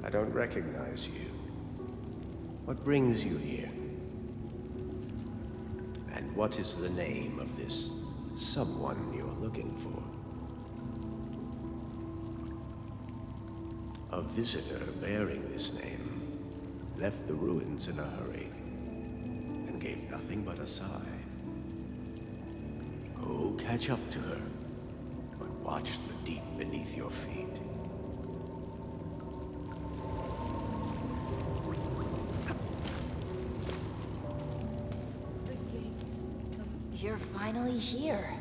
S16: I don't recognize you. What brings you here? And what is the name of this someone you're looking for? A visitor bearing this name left the ruins in a hurry and gave nothing but a sigh. Go catch up to her, but watch the deep beneath your feet.
S17: You're finally here.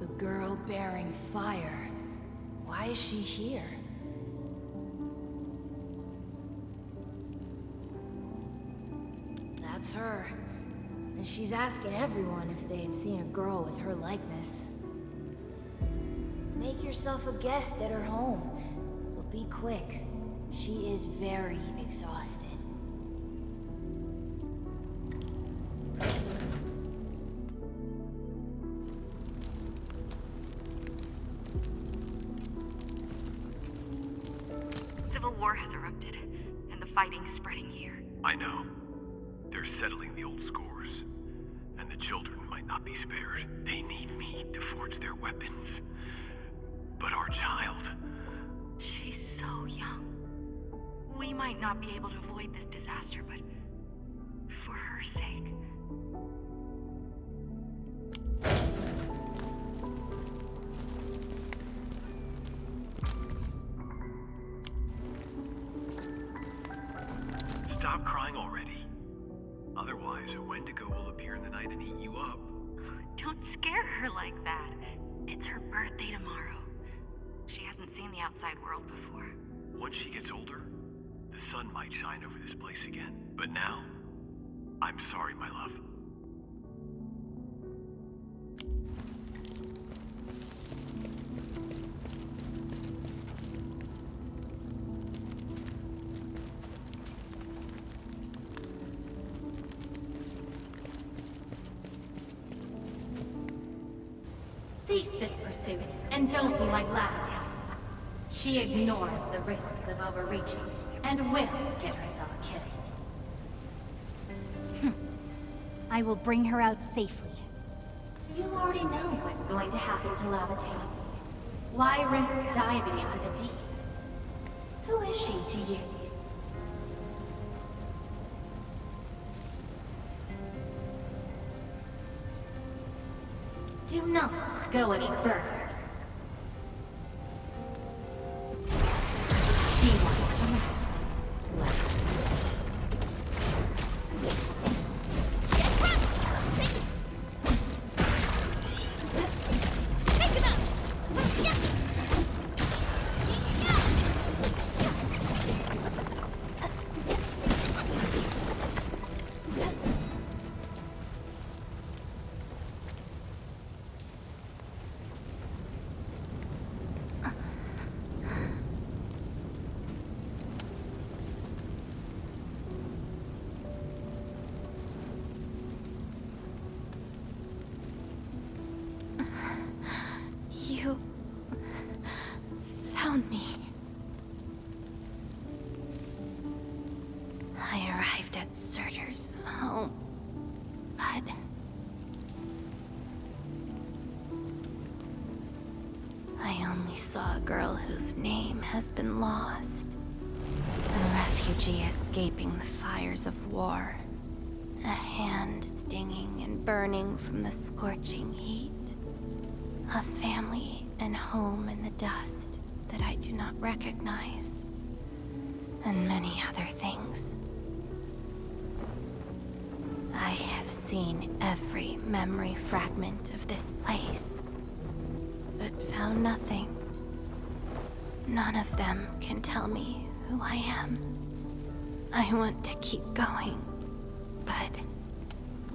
S17: The girl bearing fire. Why is she here? That's her. And she's asking everyone if they had seen a girl with her likeness. Make yourself a guest at her home. But be quick. She is very exhausted.
S11: War has erupted, and the fighting's spreading here.
S18: I know. They're settling the old scores, and the children might not be spared. They need me to forge their weapons. But our child...
S11: She's so young. We might not be able to avoid this disaster, but for her sake...
S18: Stop crying already. Otherwise, a Wendigo will appear in the night and eat you up.
S11: Don't scare her like that. It's her birthday tomorrow. She hasn't seen the outside world before.
S18: Once she gets older, the sun might shine over this place again. But now, I'm sorry, my love.
S4: Cease this pursuit, and don't be like Laevatain. She ignores the risks of overreaching, and will get herself killed.
S7: I will bring her out safely.
S4: You already know what's going to happen to Laevatain. Why risk diving into the deep? Who is she to you? Do not go any further.
S5: found me. I arrived at Surtur's home, but I only saw a girl whose name has been lost. A refugee escaping the fires of war. A hand stinging and burning from the scorching heat. A family and home in the dust that I do not recognize. And many other things. I have seen every memory fragment of this place, but found nothing. None of them can tell me who I am. I want to keep going, but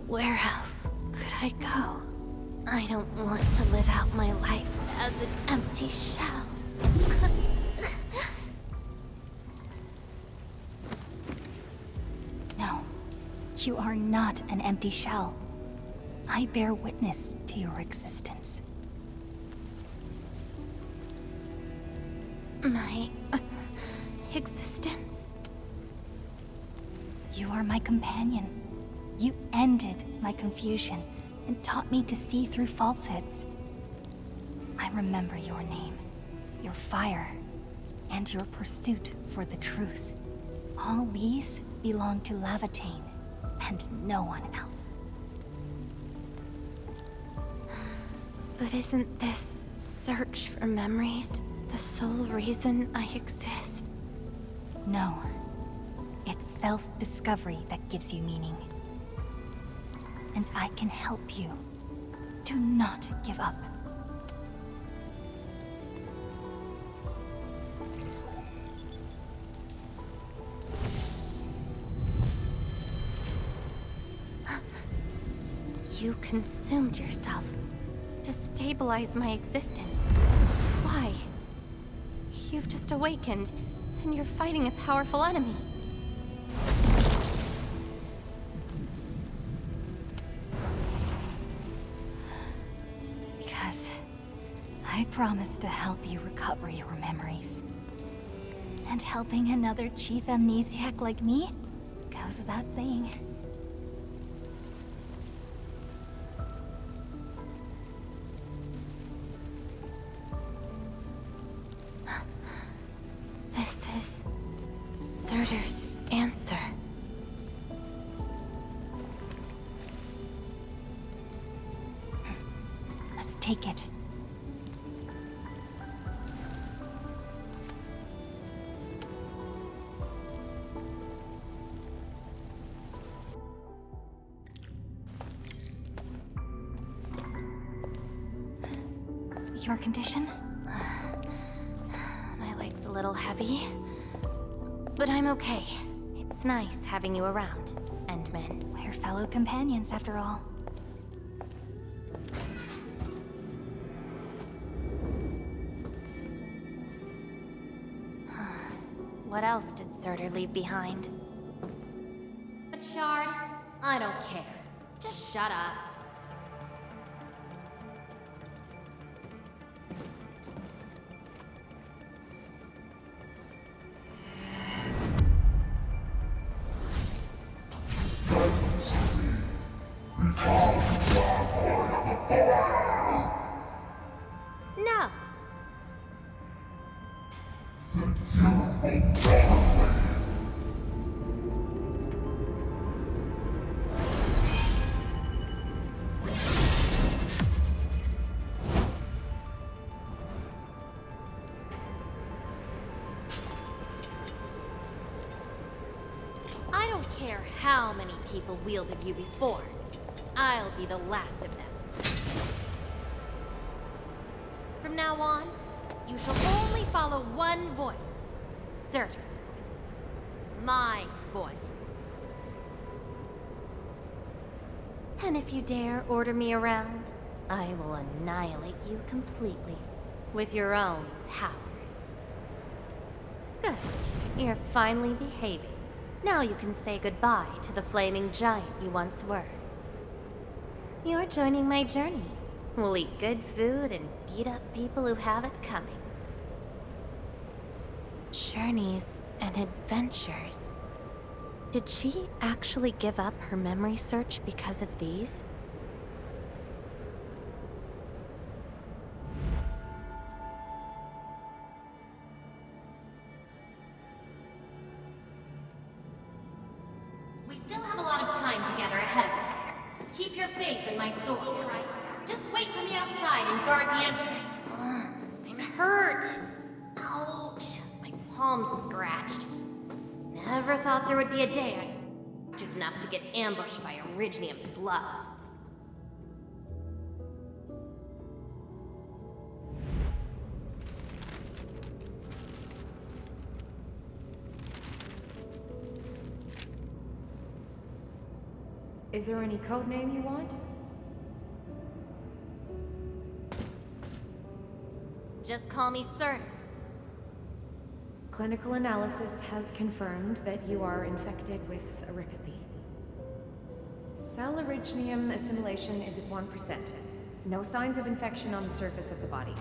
S5: where else could I go? I don't want to live out my life as an empty shell.
S7: No, you are not an empty shell. I bear witness to your existence.
S5: My existence?
S7: You are my companion. You ended my confusion and taught me to see through falsehoods. I remember your name, your fire, and your pursuit for the truth. All these belong to Laevatain, and no one else.
S5: But isn't this search for memories the sole reason I exist?
S7: No. It's self-discovery that gives you meaning. And I can help you. Do not give up.
S5: You consumed yourself to stabilize my existence. Why? You've just awakened, and you're fighting a powerful enemy.
S7: Because I promised to help you recover your memories. And helping another chief amnesiac like me goes without saying.
S5: This is Surtur's answer.
S7: Let's take it. Your condition?
S5: My leg's a little heavy, but I'm okay. It's nice having you around, Endman.
S7: We're fellow companions, after all.
S5: What else did Surtur leave behind?
S19: But Shard, I don't care. Just shut up.
S5: No!
S19: I don't care how many people wielded you before. I'll be the last of them. From now on, you shall only follow one voice. Surtur's voice. My voice.
S5: And if you dare order me around, I will annihilate you completely. With your own powers. Good. You're finally behaving. Now you can say goodbye to the flaming giant you once were. You're joining my journey. We'll eat good food and beat up people who have it coming. Journeys and adventures. Did she actually give up her memory search because of these?
S19: We still have a lot of time together ahead of us. Keep your faith in my sword, right? Just wait for me outside and guard the entrance. I'm hurt. Ouch. My palm's scratched. Never thought there would be a day I did enough to get ambushed by Originium slugs.
S20: Is there any code name you want?
S19: Just call me Surtur.
S20: Clinical analysis has confirmed that you are infected with Aripathy. Cell originium assimilation is at 1%. No signs of infection on the surface of the body.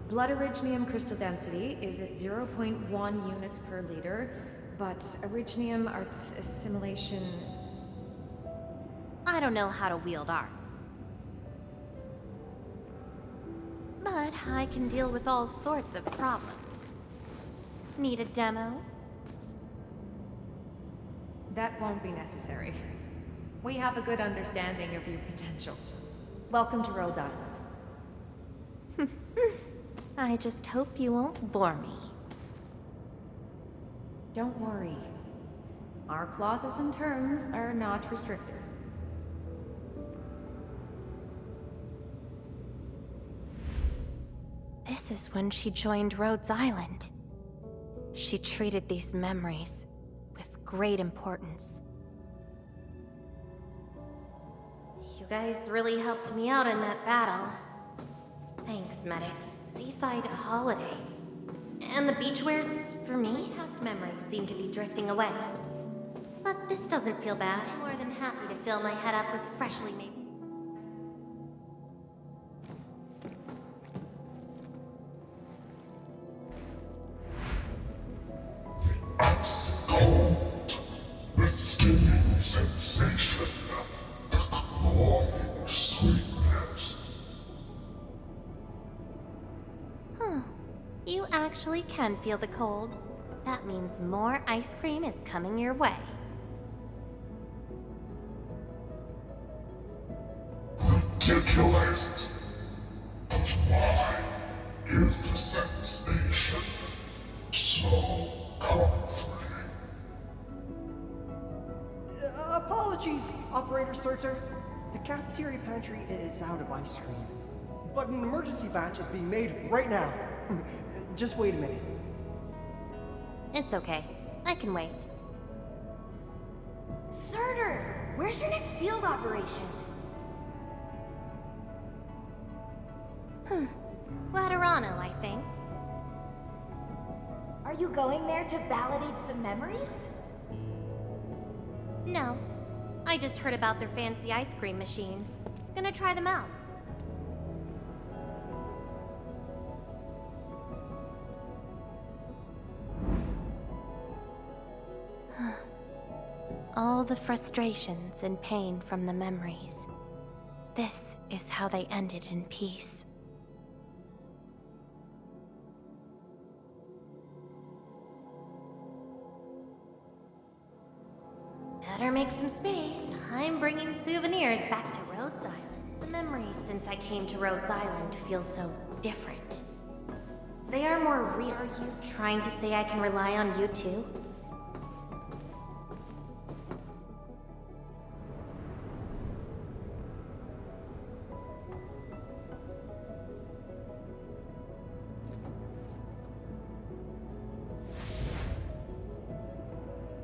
S20: Blood originium crystal density is at 0.1 units per liter, but originium arts assimilation...
S5: I don't know how to wield arts. But I can deal with all sorts of problems. Need a demo?
S20: That won't be necessary. We have a good understanding of your potential. Welcome to Rhode Island.
S5: I just hope you won't bore me.
S20: Don't worry. Our clauses and terms are not restrictive.
S5: This is when she joined Rhodes Island. She treated these memories with great importance.
S19: You guys really helped me out in that battle. Thanks, medics. Seaside holiday. And the beachwares, for me, past memories seem to be drifting away. But this doesn't feel bad. I'm more than happy to fill my head up with freshly made...
S21: Ice cold, the stinging sensation, the cloying sweetness.
S5: Huh. You actually can feel the cold. That means more ice cream is coming your way.
S21: Ridiculous. But why is the sensation so comforting?
S22: Apologies, Operator Surtur. The cafeteria pantry is out of ice cream. But an emergency batch is being made right now. Just wait a minute.
S5: It's okay. I can wait.
S17: Surtur! Where's your next field operation?
S5: Laterano, I think.
S17: Are you going there to validate some memories?
S5: No. I just heard about their fancy ice cream machines. Gonna try them out. All the frustrations and pain from the memories. This is how they ended in peace.
S19: Better make some space. I'm bringing souvenirs back to Rhodes Island. The memories since I came to Rhodes Island feel so different. They are more real. Are you trying to say I can rely on you too?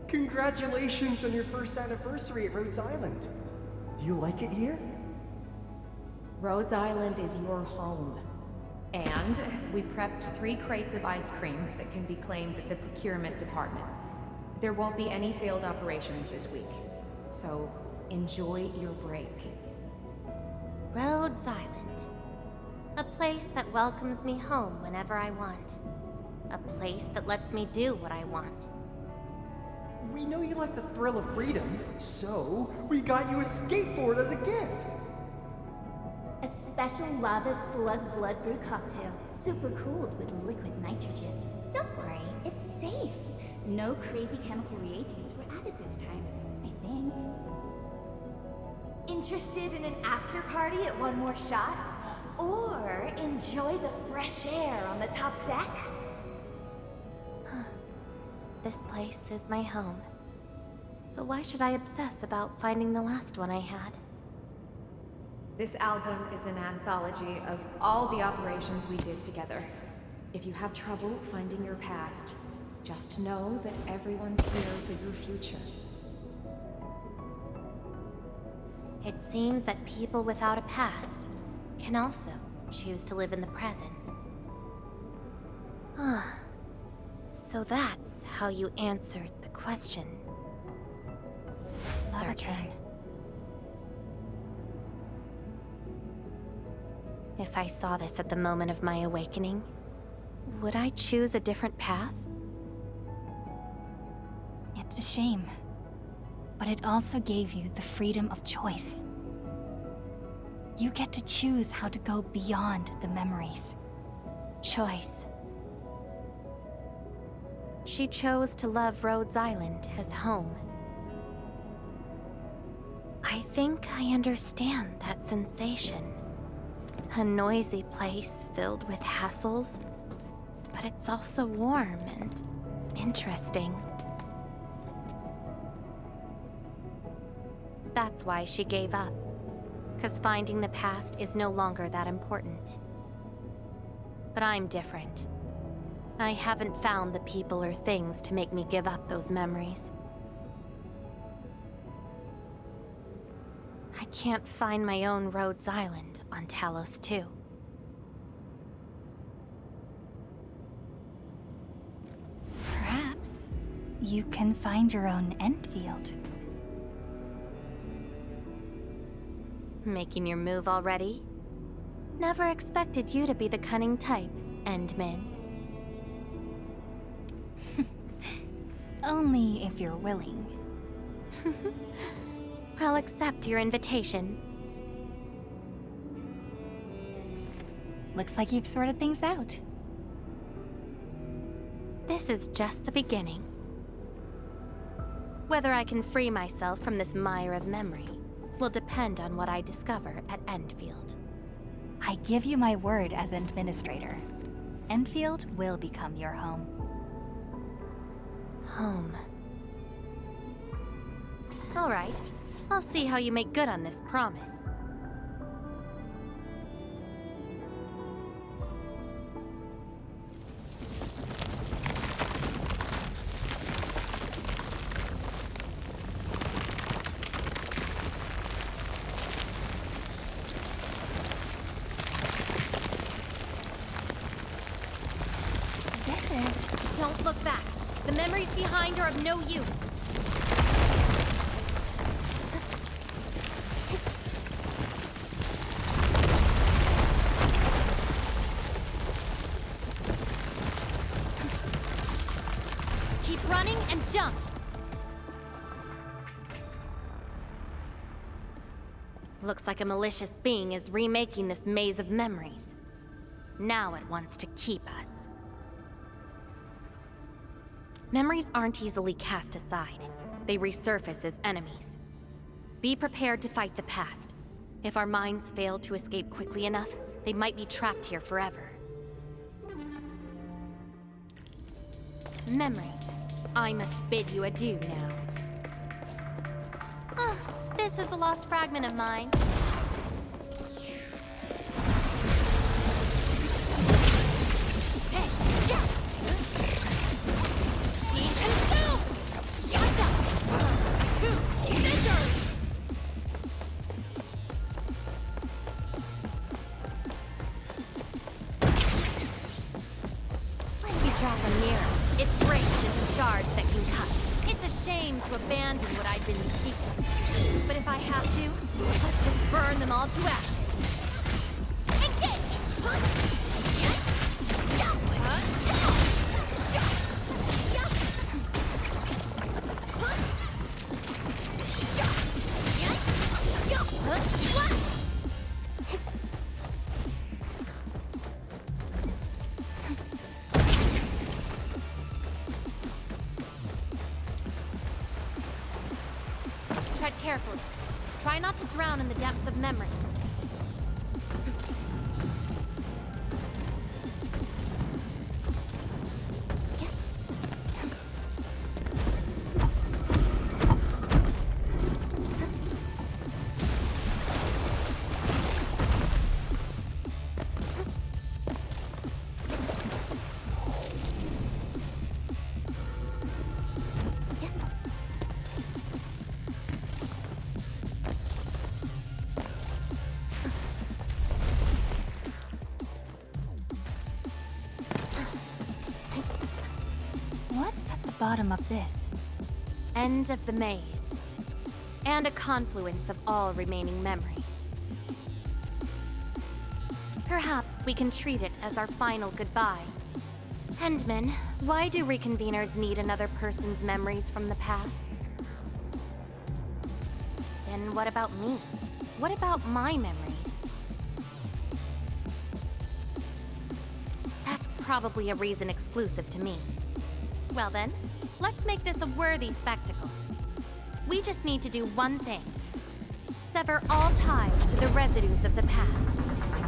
S22: Congratulations on your first anniversary at Rhodes Island. Do you like it here?
S20: Rhodes Island is your home. And we prepped 3 crates of ice cream that can be claimed at the procurement department. There won't be any failed operations this week. So, enjoy your break.
S5: Rhodes Island. A place that welcomes me home whenever I want. A place that lets me do what I want.
S22: We know you like the thrill of freedom, so we got you a skateboard as a gift.
S9: A special lava slug blood brew cocktail, super cooled with liquid nitrogen. Don't worry, it's safe. No crazy chemical reagents were added this time, I think. Interested in an after party at One More Shot? Or enjoy the fresh air on the top deck?
S5: This place is my home. So why should I obsess about finding the last one I had?
S20: This album is an anthology of all the operations we did together. If you have trouble finding your past, just know that everyone's here for your future.
S5: It seems that people without a past can also choose to live in the present. Ah. So that's how you answered the question, Laevatain. If I saw this at the moment of my awakening, would I choose a different path?
S7: It's a shame, but it also gave you the freedom of choice. You get to choose how to go beyond the memories.
S5: Choice. She chose to love Rhodes Island as home. I think I understand that sensation. A noisy place filled with hassles, but it's also warm and interesting. That's why she gave up, 'cause finding the past is no longer that important. But I'm different. I haven't found the people or things to make me give up those memories. I can't find my own Rhodes Island on Talos 2.
S7: Perhaps you can find your own Endfield.
S5: Making your move already? Never expected you to be the cunning type, Endmin.
S7: Only if you're willing.
S5: I'll accept your invitation.
S7: Looks like you've sorted things out.
S5: This is just the beginning. Whether I can free myself from this mire of memory will depend on what I discover at Endfield.
S7: I give you my word as administrator. Endfield will become your home.
S5: Home. All right. I'll see how you make good on this promise. Don't look back. The memories behind are of no use. Keep running and jump. Looks like a malicious being is remaking this maze of memories. Now it wants to keep us. Memories aren't easily cast aside. They resurface as enemies. Be prepared to fight the past. If our minds fail to escape quickly enough, they might be trapped here forever. Memories. I must bid you adieu now. Ah, this is a lost fragment of mine. To abandon what I've been seeking. But if I have to, let's just burn them all to ashes. Engage! carefully. Try not to drown in the depths of memories.
S4: What's at the bottom of this?
S5: End of the maze. And a confluence of all remaining memories. Perhaps we can treat it as our final goodbye. Endman, why do reconveners need another person's memories from the past? Then what about me? What about my memories? That's probably a reason exclusive to me. Well then, let's make this a worthy spectacle. We just need to do one thing. Sever all ties to the residues of the past.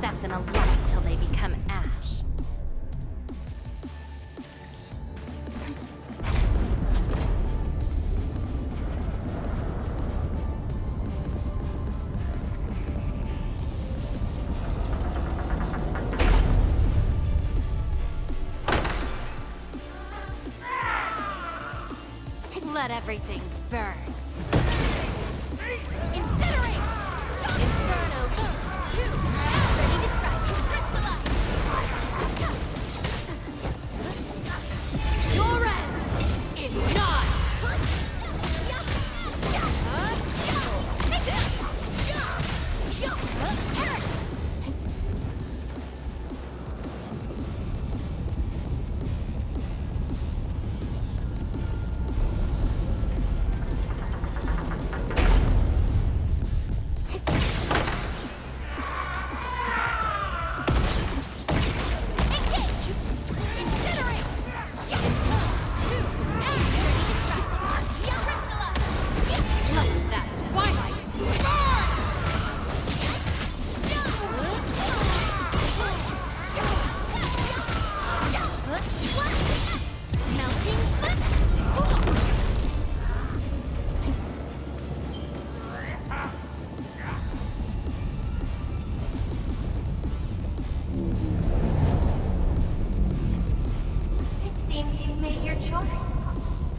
S5: Set them alight till they become ash. Let everything burn. Incinerate! Inferno 1, 2, ready to strike. Crystallize! Your end is nigh!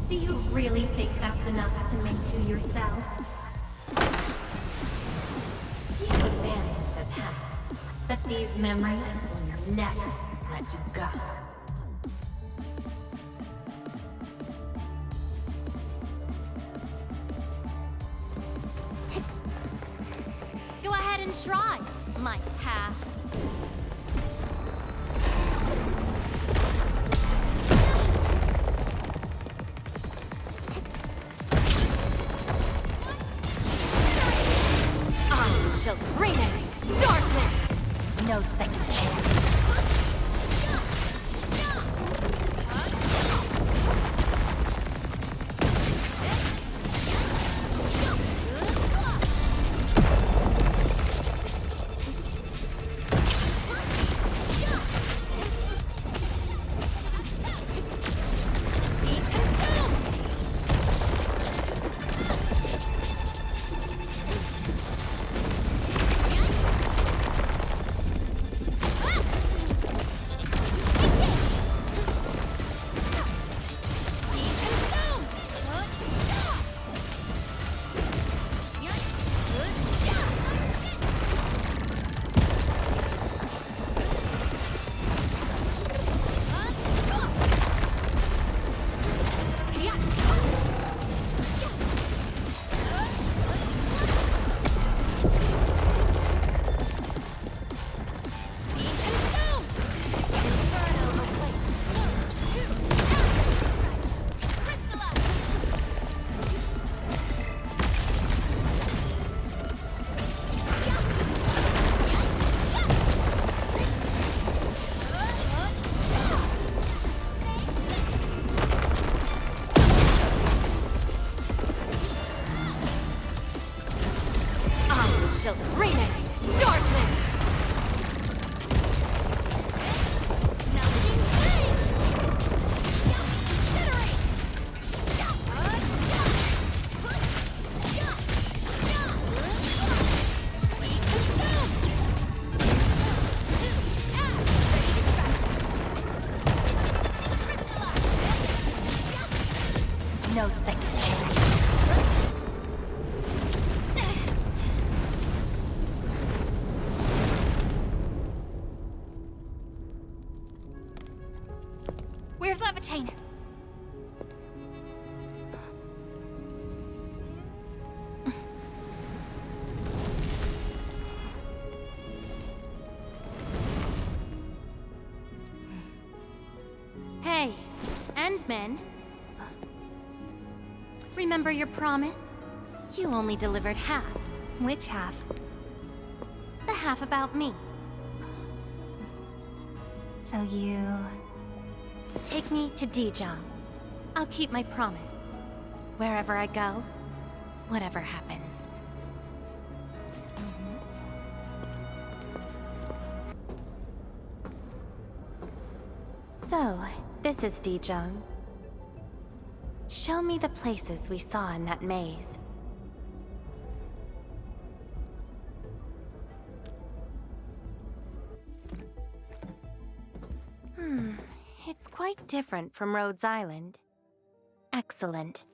S5: Do you really think that's enough to make you yourself? You abandoned the past, but these memories will never let you go. Go ahead and try, my past. Shall bring it! Darkness! No second chance.
S4: no second chance. Where's Laevatain?
S5: Hey, Endmen. Remember your promise? You only delivered half.
S4: Which half?
S5: The half about me.
S4: So you...
S5: Take me to Dijong. I'll keep my promise. Wherever I go, whatever happens. So, this is Dijong. Show me the places we saw in that maze. It's quite different from Rhodes Island. Excellent.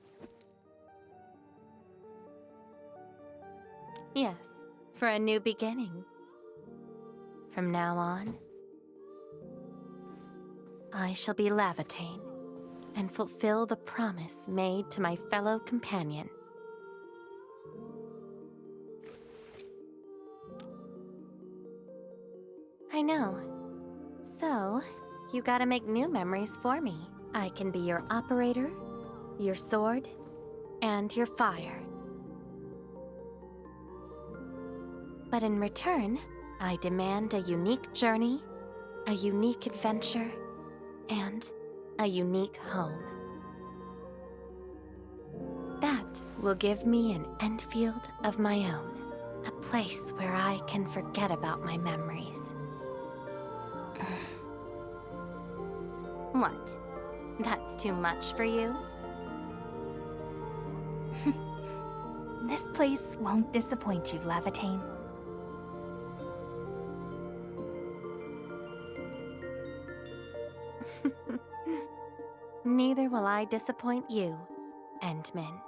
S5: Yes, for a new beginning. From now on, I shall be Laevatain and fulfill the promise made to my fellow companion. I know. So, you gotta make new memories for me. I can be your operator, your sword, and your fire. But in return, I demand a unique journey, a unique adventure, and a unique home. That will give me an Endfield of my own, a place where I can forget about my memories. What? That's too much for you?
S4: This place won't disappoint you, Laevatain.
S5: Neither will I disappoint you, Endman.